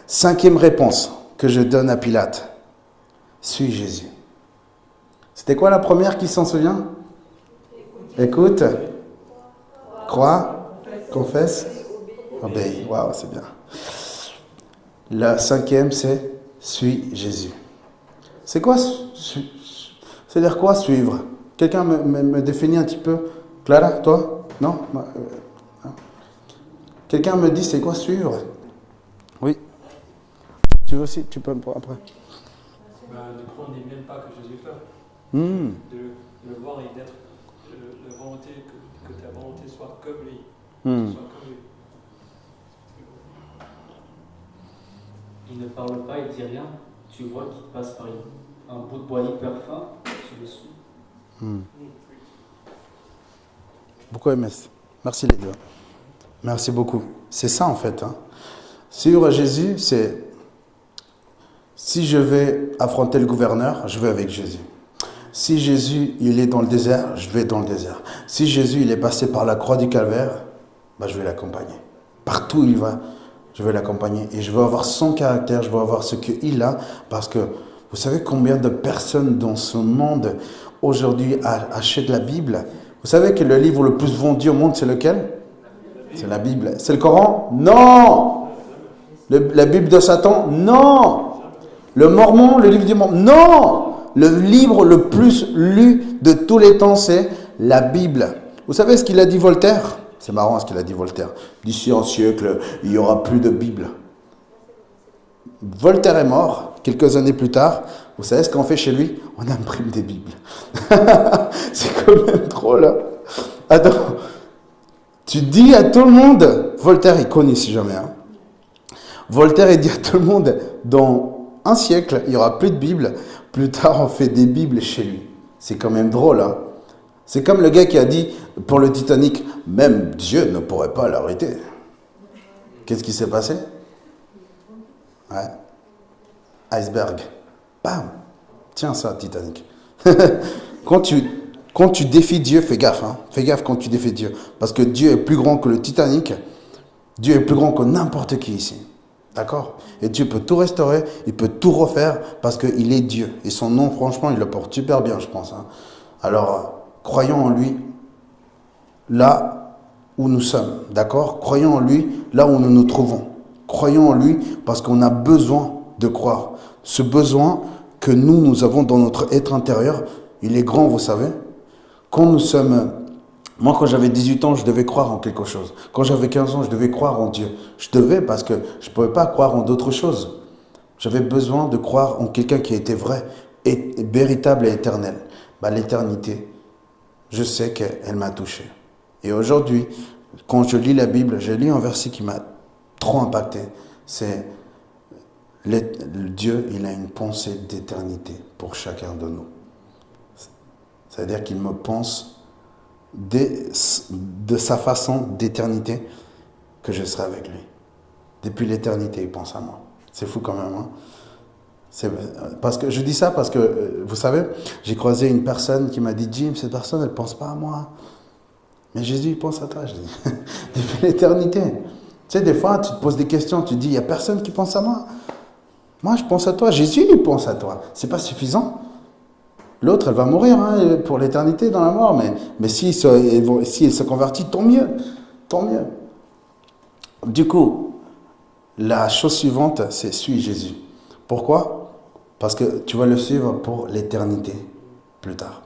5e réponse que je donne à Pilate. Suis Jésus. C'était quoi la première qui s'en souvient? Écoute. Crois, confesse, obéis. Waouh, c'est bien. La 5e, c'est suis Jésus. C'est quoi c'est-à-dire quoi suivre? Quelqu'un me définit un petit peu? Clara, toi? Non? Quelqu'un me dit c'est quoi suivre? Oui. Tu veux aussi? Tu peux après. De prendre les mêmes pas que Jésus fait. De le voir et d'être la volonté que ta volonté soit comme lui. Soit comme lui. Il ne parle pas, il dit rien. Tu vois qu'il passe par un bout de bois hyper fin, tu le suis. Beaucoup aimé. Merci les gars. Merci beaucoup. C'est ça en fait. Hein. Suivre Jésus, c'est... Si je vais affronter le gouverneur, je vais avec Jésus. Si Jésus, il est dans le désert, je vais dans le désert. Si Jésus, il est passé par la croix du calvaire, je vais l'accompagner. Partout où il va, je vais l'accompagner. Et je veux avoir son caractère, je veux avoir ce qu'il a. Parce que vous savez combien de personnes dans ce monde, aujourd'hui, achètent la Bible Vous savez que le livre le plus vendu au monde, c'est lequel? C'est la Bible. C'est le Coran? Non. La Bible de Satan? Non. Le Mormon, le livre du Mormon? Non. Le livre le plus lu de tous les temps, c'est la Bible. Vous savez ce qu'il a dit Voltaire? C'est marrant ce qu'il a dit Voltaire. D'ici un siècle, il n'y aura plus de Bible. Voltaire est mort, quelques années plus tard. Vous savez ce qu'on fait chez lui? On imprime des Bibles. C'est quand même drôle. Hein? Attends, tu dis à tout le monde, Voltaire est connu si jamais. Hein? Voltaire il dit à tout le monde, dans un siècle, il n'y aura plus de Bible. Plus tard, on fait des Bibles chez lui. C'est quand même drôle. Hein? C'est comme le gars qui a dit pour le Titanic, même Dieu ne pourrait pas l'arrêter. Qu'est-ce qui s'est passé? Ouais. Iceberg. Bam. Tiens ça, Titanic. Quand tu défies Dieu, fais gaffe. Hein. Fais gaffe quand tu défies Dieu. Parce que Dieu est plus grand que le Titanic. Dieu est plus grand que n'importe qui ici. D'accord? Et Dieu peut tout restaurer, il peut tout refaire parce qu'il est Dieu. Et son nom, franchement, il le porte super bien, je pense. Hein. Alors, croyons en lui là où nous sommes. D'accord? Croyons en lui là où nous nous trouvons. Croyons en lui parce qu'on a besoin de croire. Ce besoin que nous avons dans notre être intérieur, il est grand, vous savez. Quand nous sommes... Moi, quand j'avais 18 ans, je devais croire en quelque chose. Quand j'avais 15 ans, je devais croire en Dieu. Je devais parce que je ne pouvais pas croire en d'autres choses. J'avais besoin de croire en quelqu'un qui était vrai, et véritable et éternel. L'éternité, je sais qu'elle m'a touché. Et aujourd'hui, quand je lis la Bible, j'ai lu un verset qui m'a trop impacté. C'est Dieu, il a une pensée d'éternité pour chacun de nous. C'est-à-dire qu'il me pense de sa façon d'éternité que je serai avec lui. Depuis l'éternité, il pense à moi. C'est fou quand même. Hein? Parce que je dis ça parce que, vous savez, j'ai croisé une personne qui m'a dit, Jim, cette personne, elle ne pense pas à moi. Mais Jésus, il pense à toi. Je dis, depuis l'éternité. Tu sais, des fois, tu te poses des questions, tu te dis, il n'y a personne qui pense à moi. Moi, je pense à toi. Jésus, il pense à toi. C'est pas suffisant. L'autre, elle va mourir hein, pour l'éternité dans la mort. Mais si elle se convertit, tant mieux. Tant mieux. Du coup, la chose suivante, c'est suis Jésus. Pourquoi? Parce que tu vas le suivre pour l'éternité, plus tard.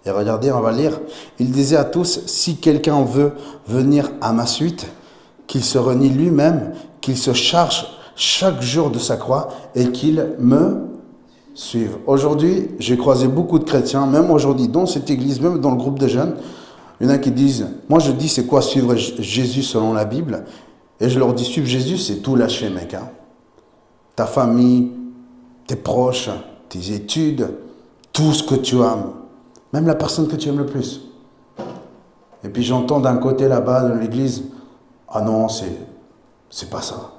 Et regardez, on va lire. Il disait à tous, si quelqu'un veut venir à ma suite, qu'il se renie lui-même, qu'il se charge chaque jour de sa croix et qu'il me suive. Aujourd'hui, j'ai croisé beaucoup de chrétiens, même aujourd'hui, dans cette église, même dans le groupe de jeunes. Il y en a qui disent, moi je dis c'est quoi suivre Jésus selon la Bible? Et je leur dis, suivre Jésus, c'est tout lâcher, mec. Hein. Ta famille, tes proches, tes études, tout ce que tu aimes. Même la personne que tu aimes le plus. Et puis j'entends d'un côté là-bas dans l'église, ah non, c'est pas ça.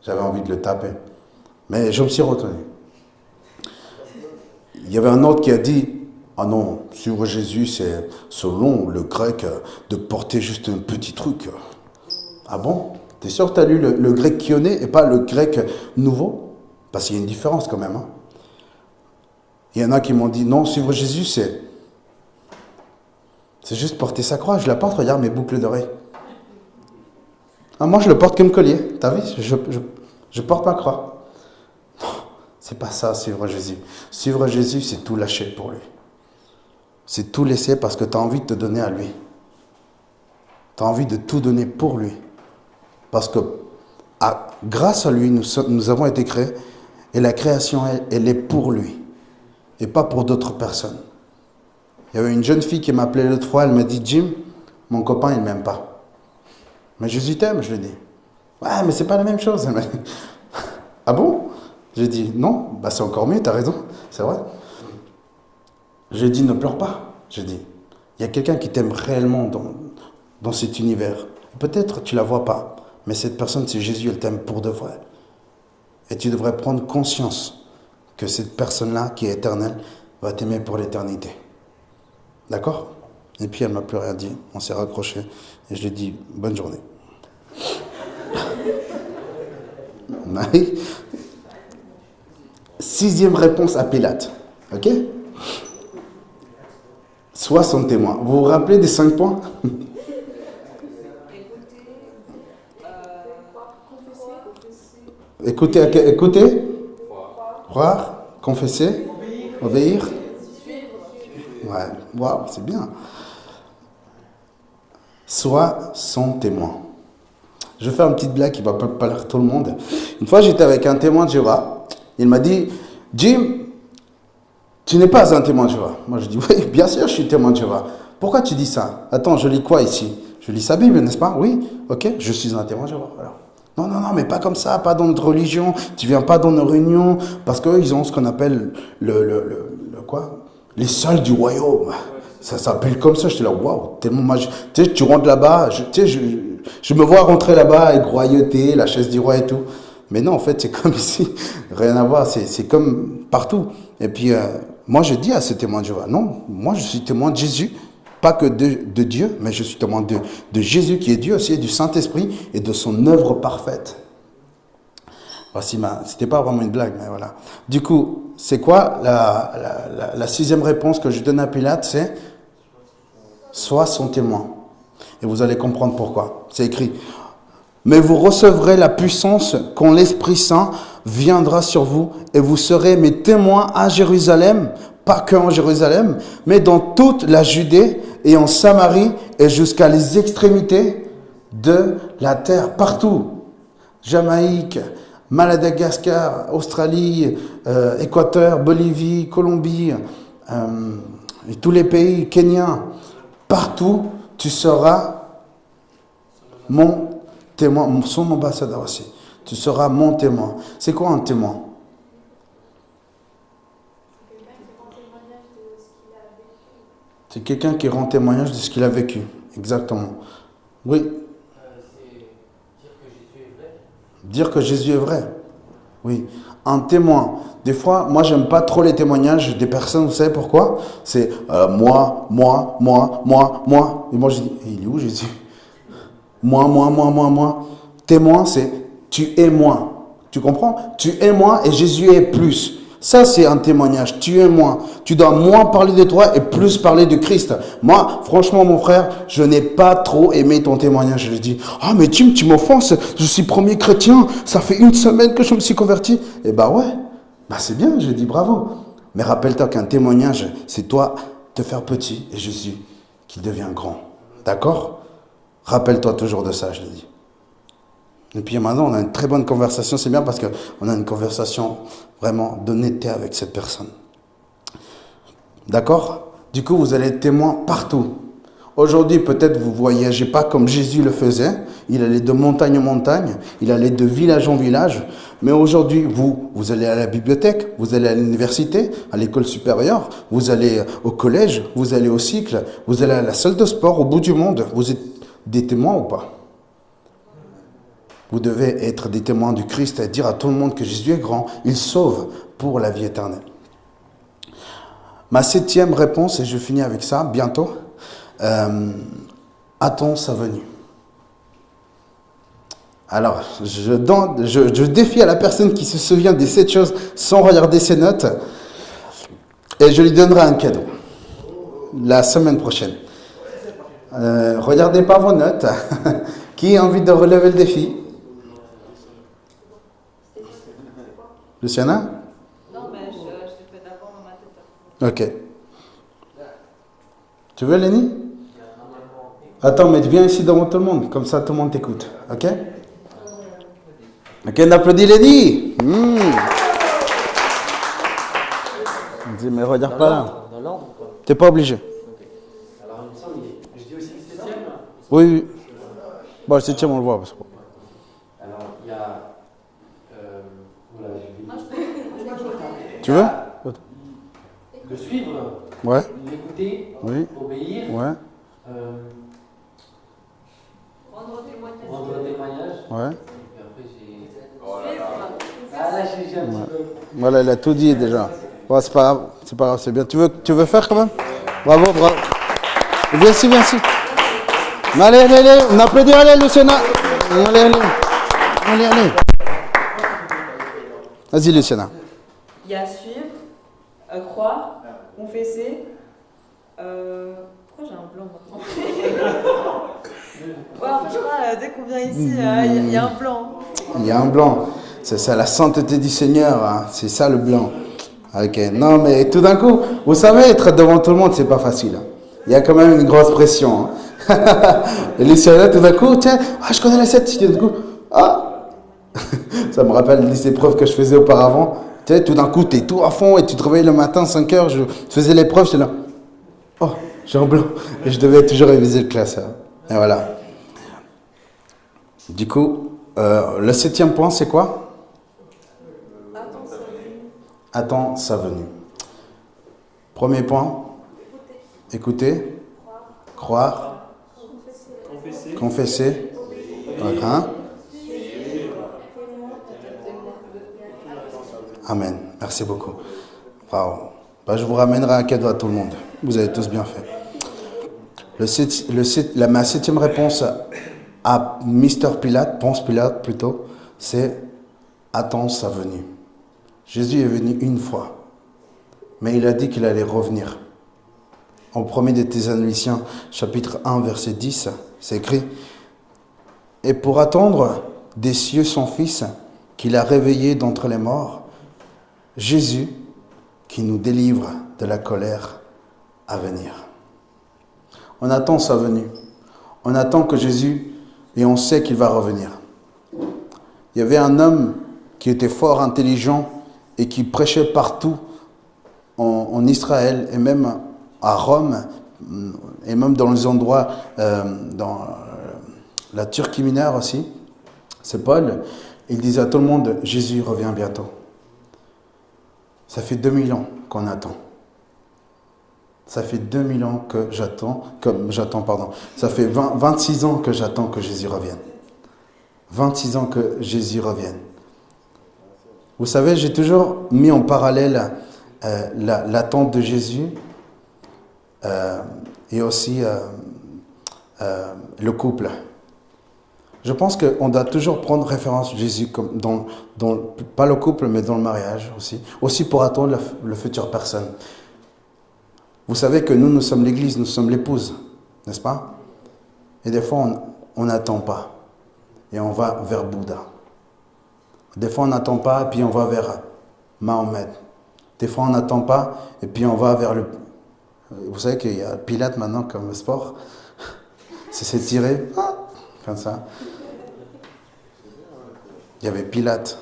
J'avais envie de le taper. Mais je me suis retenu. Il y avait un autre qui a dit, ah non, suivre Jésus, c'est selon le grec de porter juste un petit truc. Ah bon? T'es sûr que tu as lu le grec kioné et pas le grec nouveau? Parce qu'il y a une différence quand même. Hein. Il y en a qui m'ont dit, non, suivre Jésus, c'est juste porter sa croix. Je la porte, regarde mes boucles d'oreilles. Ah, moi, je le porte comme collier. T'as vu? Je porte ma croix. Non, c'est pas ça, suivre Jésus. Suivre Jésus, c'est tout lâcher pour lui. C'est tout laisser parce que tu as envie de te donner à lui. Tu as envie de tout donner pour lui. Parce que grâce à lui, nous avons été créés et la création, elle est pour lui et pas pour d'autres personnes. Il y avait une jeune fille qui m'appelait l'autre fois, elle m'a dit, Jim, mon copain, il ne m'aime pas. Mais Jésus t'aime, je lui ai dit. Ouais, mais c'est pas la même chose. Elle m'a dit, ah bon? J'ai dit, non, c'est encore mieux, tu as raison, c'est vrai. J'ai dit, ne pleure pas. J'ai dit, il y a quelqu'un qui t'aime réellement dans cet univers. Peut-être tu ne la vois pas, mais cette personne, c'est Jésus, elle t'aime pour de vrai. Et tu devrais prendre conscience que cette personne-là, qui est éternelle, va t'aimer pour l'éternité. D'accord? Et puis elle m'a plus rien dit, on s'est raccroché, et je lui ai dit, bonne journée. Sixième réponse à Pilate. Ok? Sois son témoin. Vous vous rappelez des 5 points? Écouter, croire, confesser, obéir. Ouais, waouh, c'est bien. Sois son témoin. Je vais faire une petite blague qui va pas plaire tout le monde. Une fois, j'étais avec un témoin de Jéhovah. Il m'a dit, Jim, tu n'es pas un témoin de Jéhovah. Moi, je dis, oui, bien sûr, je suis témoin de Jéhovah. Pourquoi tu dis ça? Attends, je lis quoi ici? Je lis sa Bible, n'est-ce pas? Oui, ok, je suis un témoin de Jéhovah. Alors, non, mais pas comme ça, pas dans notre religion. Tu viens pas dans nos réunions, parce qu'eux, ils ont ce qu'on appelle quoi? Les salles du royaume. Ça s'appelle comme ça. J'étais là, waouh, tellement magique. Tu sais, tu rentres là-bas, je me vois rentrer là-bas avec royauté, la chaise du roi et tout. Mais non, en fait, c'est comme ici. Rien à voir, c'est comme partout. Et puis, moi, je dis à ce témoin de Jéhovah, non, moi, je suis témoin de Jésus. Pas que de Dieu, mais je suis témoin de Jésus qui est Dieu aussi, et du Saint-Esprit et de son œuvre parfaite. Voici c'était pas vraiment une blague, mais voilà. Du coup, c'est quoi la 6e réponse que je donne à Pilate? C'est sois son témoin. Et vous allez comprendre pourquoi. C'est écrit. Mais vous recevrez la puissance quand l'Esprit Saint viendra sur vous et vous serez mes témoins à Jérusalem, pas qu'en Jérusalem, mais dans toute la Judée et en Samarie et jusqu'à les extrémités de la terre, partout. Jamaïque, Madagascar, Australie, Équateur, Bolivie, Colombie, et tous les pays, Kenya, partout, tu seras mon témoin, son ambassadeur aussi. Tu seras mon témoin. C'est quoi un témoin? C'est quelqu'un qui rend témoignage de ce qu'il a vécu. Exactement. Oui. Dire que Jésus est vrai. Oui. Un témoin. Des fois, moi, j'aime pas trop les témoignages des personnes. Vous savez pourquoi? C'est moi. Et moi, je dis, il est où Jésus? Moi. Témoin, c'est tu es moi. Tu comprends? Tu es moi et Jésus est plus. Ça, c'est un témoignage. Tu es moi. Tu dois moins parler de toi et plus parler de Christ. Moi, franchement, mon frère, je n'ai pas trop aimé ton témoignage. Je dis, ah, mais Jim, tu m'offenses. Je suis premier chrétien. Ça fait 1 semaine que je me suis converti. Eh ben ouais. Bah c'est bien. Je dis bravo. Mais rappelle-toi qu'un témoignage, c'est toi te faire petit et Jésus qui devient grand. D'accord? Rappelle-toi toujours de ça, je le dis. Et puis maintenant, on a une très bonne conversation. C'est bien parce qu'on a une conversation vraiment d'honnêteté avec cette personne. D'accord? Du coup, vous allez être témoin partout. Aujourd'hui, peut-être vous ne voyagez pas comme Jésus le faisait. Il allait de montagne en montagne. Il allait de village en village. Mais aujourd'hui, vous allez à la bibliothèque, vous allez à l'université, à l'école supérieure, vous allez au collège, vous allez au cycle, vous allez à la salle de sport, au bout du monde. Vous êtes des témoins ou pas? Vous devez être des témoins du Christ et dire à tout le monde que Jésus est grand. Il sauve pour la vie éternelle. Ma 7e réponse, et je finis avec ça bientôt, attends sa venue. Alors, je défie à la personne qui se souvient des 7 choses sans regarder ses notes, et je lui donnerai un cadeau la semaine prochaine. Regardez pas vos notes. Qui a envie de relever le défi? Luciana? Non, mais je l'ai fait d'abord dans ma tête. Ok. Tu veux, Lenny? Attends, mais viens ici devant tout le monde, comme ça tout le monde t'écoute. Ok? Ok, on applaudit Lenny. On dit, mais regarde pas là. Dans l'ordre ou pas? T'es pas obligé. Ok. Alors, il me semble, je dis aussi le 7e. Oui. Bon, le 7e, on le voit. Alors, il y a. Voilà, Tu veux? le suivre, Ouais. l'écouter, Oui. obéir, Ouais. Rendre témoignage. Ouais. Et puis après, j'ai. Suivre. Ah là, j'ai un petit peu. Voilà, il a tout dit déjà. Bon, c'est pas grave, c'est bien. Tu veux faire quand même? Bravo. Viens ici. Allez, on applaudit, allez, Luciana. Allez. Vas-y, Luciana. Il y a suivre, croire, confesser, Pourquoi j'ai un blanc maintenant? Ouais, en fait, je crois, dès qu'on vient ici, il y a un blanc. Il y a un blanc. C'est ça, la sainteté du Seigneur. Hein. C'est ça le blanc. Ok. Non, mais tout d'un coup, vous savez, être devant tout le monde, c'est pas facile. Hein. Il y a quand même une grosse pression. Hein. Et Luciana, tout d'un coup, tiens, je connais la 7. Tout d'un coup, ça me rappelle les épreuves que je faisais auparavant. Tu sais, tout d'un coup, tu es tout à fond et tu te réveilles le matin, 5 heures, je faisais l'épreuve, j'étais là. Oh, j'ai un blanc. Et je devais toujours réviser le classeur. Et voilà. Du coup, le 7e point, c'est quoi? Attends sa venue. Premier point, écouter, croire, confesser. Hein? Amen. Merci beaucoup. Bravo. Je vous ramènerai un cadeau à tout le monde. Vous avez tous bien fait. Ma 7e réponse à Mr. Pilate, Ponce Pilate plutôt, c'est attends sa venue. Jésus est venu une fois, mais il a dit qu'il allait revenir. En 1er des Thessaloniciens, chapitre 1, verset 10, c'est écrit « Et pour attendre des cieux son Fils, qu'il a réveillé d'entre les morts, Jésus, qui nous délivre de la colère à venir. » On attend sa venue. On attend que Jésus, et on sait qu'il va revenir. Il y avait un homme qui était fort intelligent et qui prêchait partout en Israël et même à Rome et même dans les endroits, dans la Turquie mineure aussi. C'est Paul. Il disait à tout le monde, Jésus revient bientôt. Ça fait 2000 ans qu'on attend. Ça fait 2000 ans que j'attends. Ça fait 26 ans que j'attends que Jésus revienne. 26 ans que Jésus revienne. Vous savez, j'ai toujours mis en parallèle l'attente de Jésus et aussi le couple. Je pense qu'on doit toujours prendre référence à Jésus comme pas le couple, mais dans le mariage aussi. Aussi pour attendre la future personne. Vous savez que nous sommes l'église, nous sommes l'épouse, n'est-ce pas? Et des fois, on n'attend pas. Et on va vers Bouddha. Des fois, on n'attend pas, et puis on va vers Mahomet. Des fois, on n'attend pas, et puis on va vers le... Vous savez qu'il y a Pilate maintenant comme sport. C'est s'étirer, comme ça. Il y avait Pilate.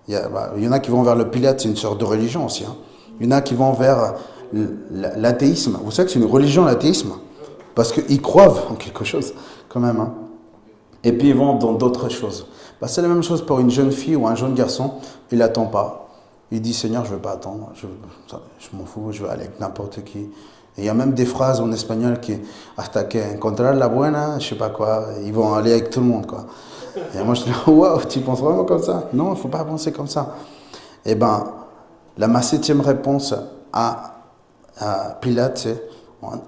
Il y en a qui vont vers le Pilate, c'est une sorte de religion aussi. Hein. Il y en a qui vont vers l'athéisme. Vous savez que c'est une religion, l'athéisme? Parce qu'ils croient en quelque chose, quand même. Hein. Et puis ils vont dans d'autres choses. C'est la même chose pour une jeune fille ou un jeune garçon. Il n'attend pas. Il dit, Seigneur, je ne veux pas attendre. Je m'en fous, je vais aller avec n'importe qui. Et il y a même des phrases en espagnol qui, hasta que encontrar la buena, je ne sais pas quoi, ils vont aller avec tout le monde, quoi. Et moi, je dis, waouh, tu penses vraiment comme ça? Non, il ne faut pas penser comme ça. Eh bien, ma 7e réponse à Pilate, c'est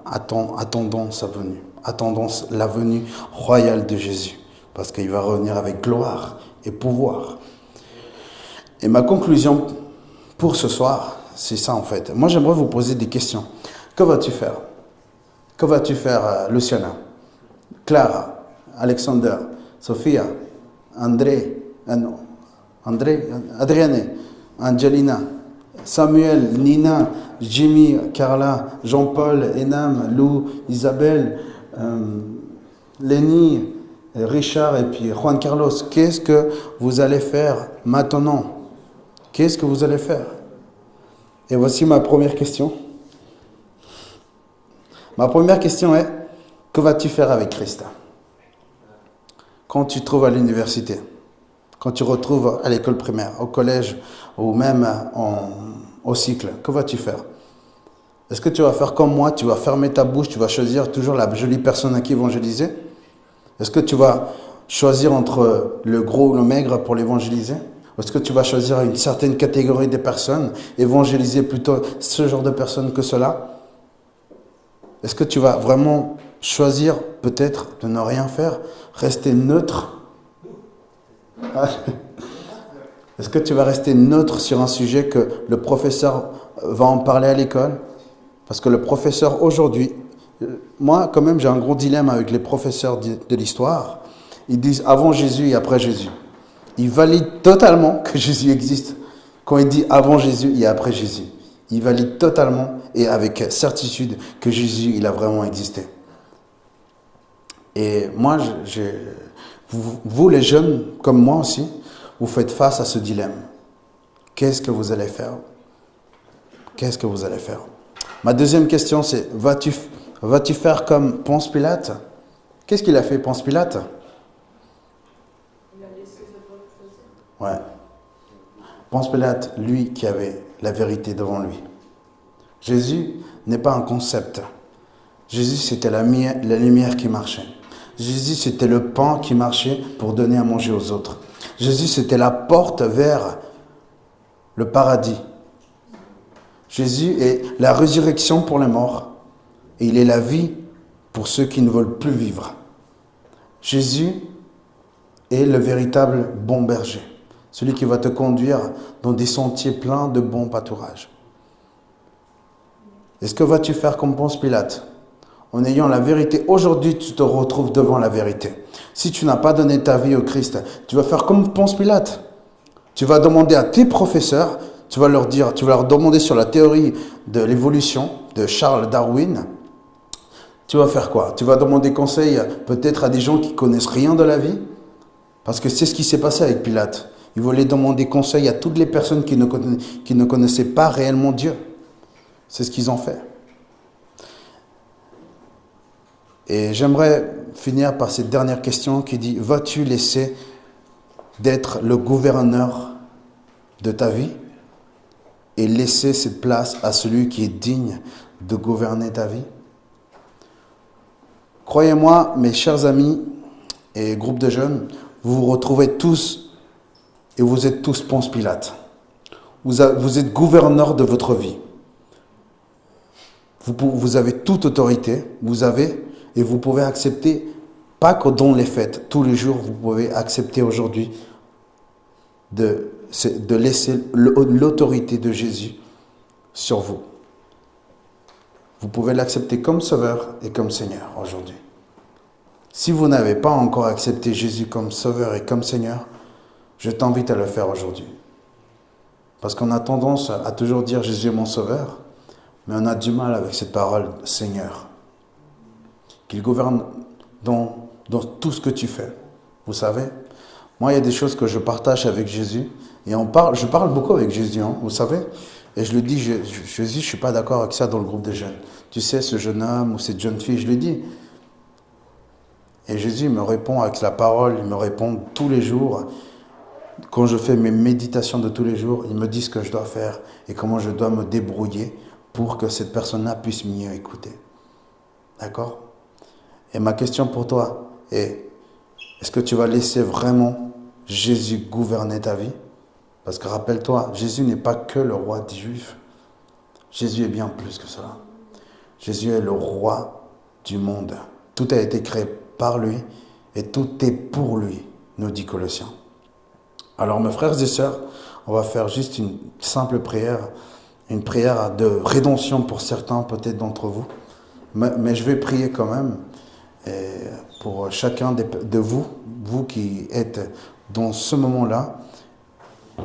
attendons sa venue. Attendons la venue royale de Jésus. Parce qu'il va revenir avec gloire et pouvoir. Et ma conclusion pour ce soir, c'est ça en fait. Moi, j'aimerais vous poser des questions. Que vas-tu faire? Que vas-tu faire, Luciana, Clara, Alexander, Sophia, Adriane, Angelina, Samuel, Nina, Jimmy, Carla, Jean-Paul, Enam, Lou, Isabelle, Lenny, Richard et puis Juan Carlos. Qu'est-ce que vous allez faire maintenant? Qu'est-ce que vous allez faire? Et voici ma première question. Ma première question est, que vas-tu faire avec Christ? Quand tu te trouves à l'université, quand tu te retrouves à l'école primaire, au collège ou même au cycle, que vas-tu faire? Est-ce que tu vas faire comme moi, tu vas fermer ta bouche, tu vas choisir toujours la jolie personne à qui évangéliser? Est-ce que tu vas choisir entre le gros ou le maigre pour l'évangéliser? Est-ce que tu vas choisir une certaine catégorie de personnes, évangéliser plutôt ce genre de personnes que cela? Est-ce que tu vas vraiment choisir peut-être de ne rien faire, rester neutre? Est-ce que tu vas rester neutre sur un sujet que le professeur va en parler à l'école? Parce que le professeur aujourd'hui, moi quand même j'ai un gros dilemme avec les professeurs de l'histoire. Ils disent avant Jésus et après Jésus. Ils valident totalement que Jésus existe. Quand il dit avant Jésus et après Jésus, ils valident totalement et avec certitude que Jésus, il a vraiment existé. Et moi, vous les jeunes, comme moi aussi, vous faites face à ce dilemme. Qu'est-ce que vous allez faire? Qu'est-ce que vous allez faire? Ma deuxième question, c'est vas-tu faire comme Ponce Pilate? Qu'est-ce qu'il a fait, Ponce Pilate? Il a laissé le peuple choisir. Ouais. Ponce Pilate, lui qui avait la vérité devant lui. Jésus n'est pas un concept. Jésus, c'était la lumière qui marchait. Jésus, c'était le pain qui marchait pour donner à manger aux autres. Jésus, c'était la porte vers le paradis. Jésus est la résurrection pour les morts. Et il est la vie pour ceux qui ne veulent plus vivre. Jésus est le véritable bon berger. Celui qui va te conduire dans des sentiers pleins de bons pâturages. Est-ce que vas-tu faire comme Ponce Pilate? En ayant la vérité, aujourd'hui tu te retrouves devant la vérité. Si tu n'as pas donné ta vie au Christ, tu vas faire comme Ponce Pilate. Tu vas demander à tes professeurs, tu vas leur demander sur la théorie de l'évolution de Charles Darwin. Tu vas faire quoi? Tu vas demander conseil peut-être à des gens qui connaissent rien de la vie? Parce que c'est ce qui s'est passé avec Pilate. Il voulait demander conseil à toutes les personnes qui ne connaissaient pas réellement Dieu. C'est ce qu'ils ont fait. Et j'aimerais finir par cette dernière question qui dit, vas-tu laisser d'être le gouverneur de ta vie et laisser cette place à celui qui est digne de gouverner ta vie? Croyez-moi, mes chers amis et groupe de jeunes, vous vous retrouvez tous et vous êtes tous Ponce Pilate. Vous êtes gouverneur de votre vie. Vous avez toute autorité, et vous pouvez accepter, pas que dans les fêtes, tous les jours, vous pouvez accepter aujourd'hui de laisser l'autorité de Jésus sur vous. Vous pouvez l'accepter comme Sauveur et comme Seigneur aujourd'hui. Si vous n'avez pas encore accepté Jésus comme Sauveur et comme Seigneur, je t'invite à le faire aujourd'hui. Parce qu'on a tendance à toujours dire Jésus est mon Sauveur, mais on a du mal avec cette parole Seigneur. Qu'il gouverne dans tout ce que tu fais. Vous savez, moi il y a des choses que je partage avec Jésus, et je parle beaucoup avec Jésus, vous savez, et je lui dis, Jésus, je ne suis pas d'accord avec ça dans le groupe des jeunes. Tu sais, ce jeune homme ou cette jeune fille, je lui dis. Et Jésus me répond avec la parole, il me répond tous les jours. Quand je fais mes méditations de tous les jours, il me dit ce que je dois faire et comment je dois me débrouiller pour que cette personne-là puisse mieux écouter. D'accord? Et ma question pour toi est, est-ce que tu vas laisser vraiment Jésus gouverner ta vie? Parce que rappelle-toi, Jésus n'est pas que le roi des Juifs. Jésus est bien plus que cela. Jésus est le roi du monde. Tout a été créé par lui et tout est pour lui, nous dit Colossiens. Alors mes frères et sœurs, on va faire juste une simple prière, une prière de rédemption pour certains peut-être d'entre vous. Mais je vais prier quand même pour chacun de vous qui êtes dans ce moment-là,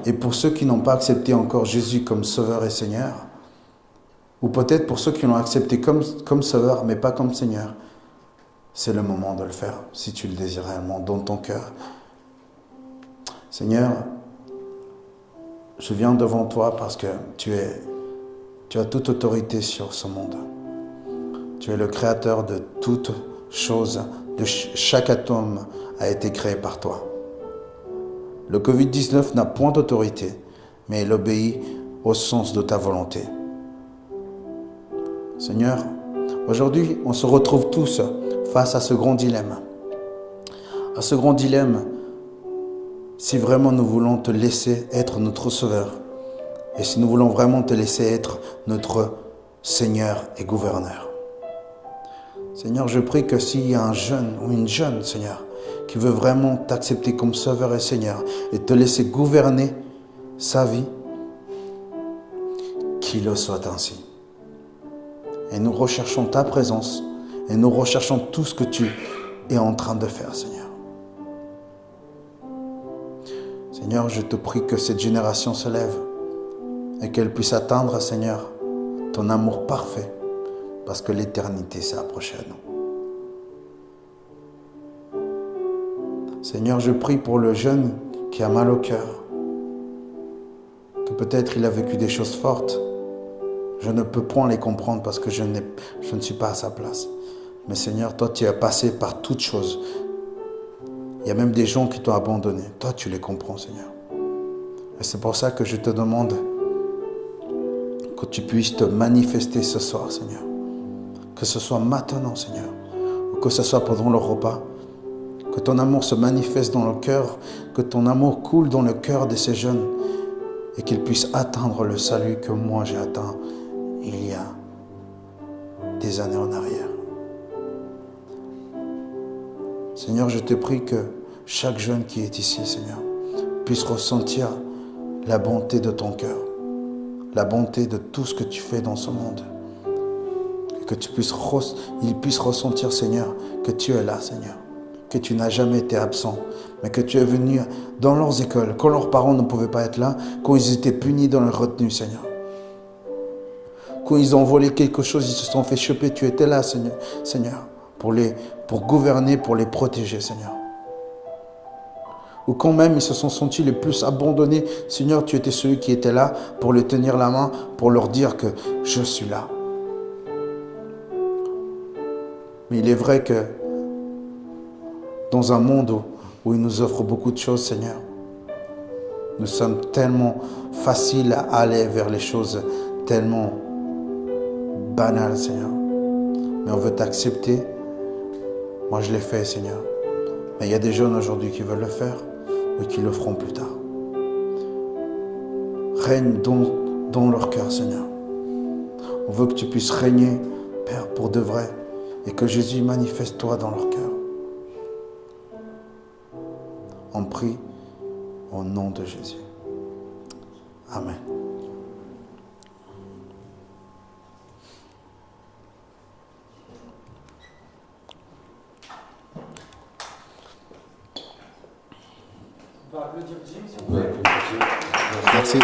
et pour ceux qui n'ont pas accepté encore Jésus comme Sauveur et Seigneur, ou peut-être pour ceux qui l'ont accepté comme Sauveur mais pas comme Seigneur. C'est le moment de le faire, si tu le désires réellement dans ton cœur. Seigneur, je viens devant toi parce que tu as toute autorité sur ce monde. Tu es le créateur de toutes choses, chaque atome a été créé par toi. Le Covid-19 n'a point d'autorité, mais il obéit au sens de ta volonté. Seigneur, aujourd'hui, on se retrouve tous face à ce grand dilemme. À ce grand dilemme, si vraiment nous voulons te laisser être notre Sauveur, et si nous voulons vraiment te laisser être notre Seigneur et Gouverneur. Seigneur, je prie que s'il y a un jeune ou une jeune, Seigneur, qui veut vraiment t'accepter comme Sauveur et Seigneur, et te laisser gouverner sa vie, qu'il le soit ainsi. Et nous recherchons ta présence. Et nous recherchons tout ce que tu es en train de faire, Seigneur. Seigneur, je te prie que cette génération se lève et qu'elle puisse atteindre, Seigneur, ton amour parfait, parce que l'éternité s'est approchée à nous. Seigneur, je prie pour le jeune qui a mal au cœur, que peut-être il a vécu des choses fortes. Je ne peux point les comprendre parce que je ne suis pas à sa place. Mais Seigneur, toi, tu es passé par toutes choses. Il y a même des gens qui t'ont abandonné. Toi, tu les comprends, Seigneur. Et c'est pour ça que je te demande que tu puisses te manifester ce soir, Seigneur. Que ce soit maintenant, Seigneur, ou que ce soit pendant le repas. Que ton amour se manifeste dans le cœur, que ton amour coule dans le cœur de ces jeunes et qu'ils puissent atteindre le salut que moi j'ai atteint il y a des années en arrière. Seigneur, je te prie que chaque jeune qui est ici, Seigneur, puisse ressentir la bonté de ton cœur, la bonté de tout ce que tu fais dans ce monde. Et que ils puissent ressentir, Seigneur, que tu es là, Seigneur. Que tu n'as jamais été absent, mais que tu es venu dans leurs écoles, quand leurs parents ne pouvaient pas être là, quand ils étaient punis dans leur retenue, Seigneur. Quand ils ont volé quelque chose, ils se sont fait choper, tu étais là, Seigneur, pour gouverner, pour les protéger, Seigneur. Ou quand même ils se sont sentis les plus abandonnés, Seigneur, tu étais celui qui était là pour les tenir la main, pour leur dire que je suis là. Mais il est vrai que dans un monde où il nous offre beaucoup de choses, Seigneur, nous sommes tellement faciles à aller vers les choses tellement banales, Seigneur. Mais on veut t'accepter. Moi, je l'ai fait, Seigneur. Mais il y a des jeunes aujourd'hui qui veulent le faire ou qui le feront plus tard. Règne dans leur cœur, Seigneur. On veut que tu puisses régner, Père, pour de vrai, et que Jésus manifeste-toi dans leur cœur. On prie au nom de Jésus. Amen. On va applaudir Jim, s'il vous plaît. Merci.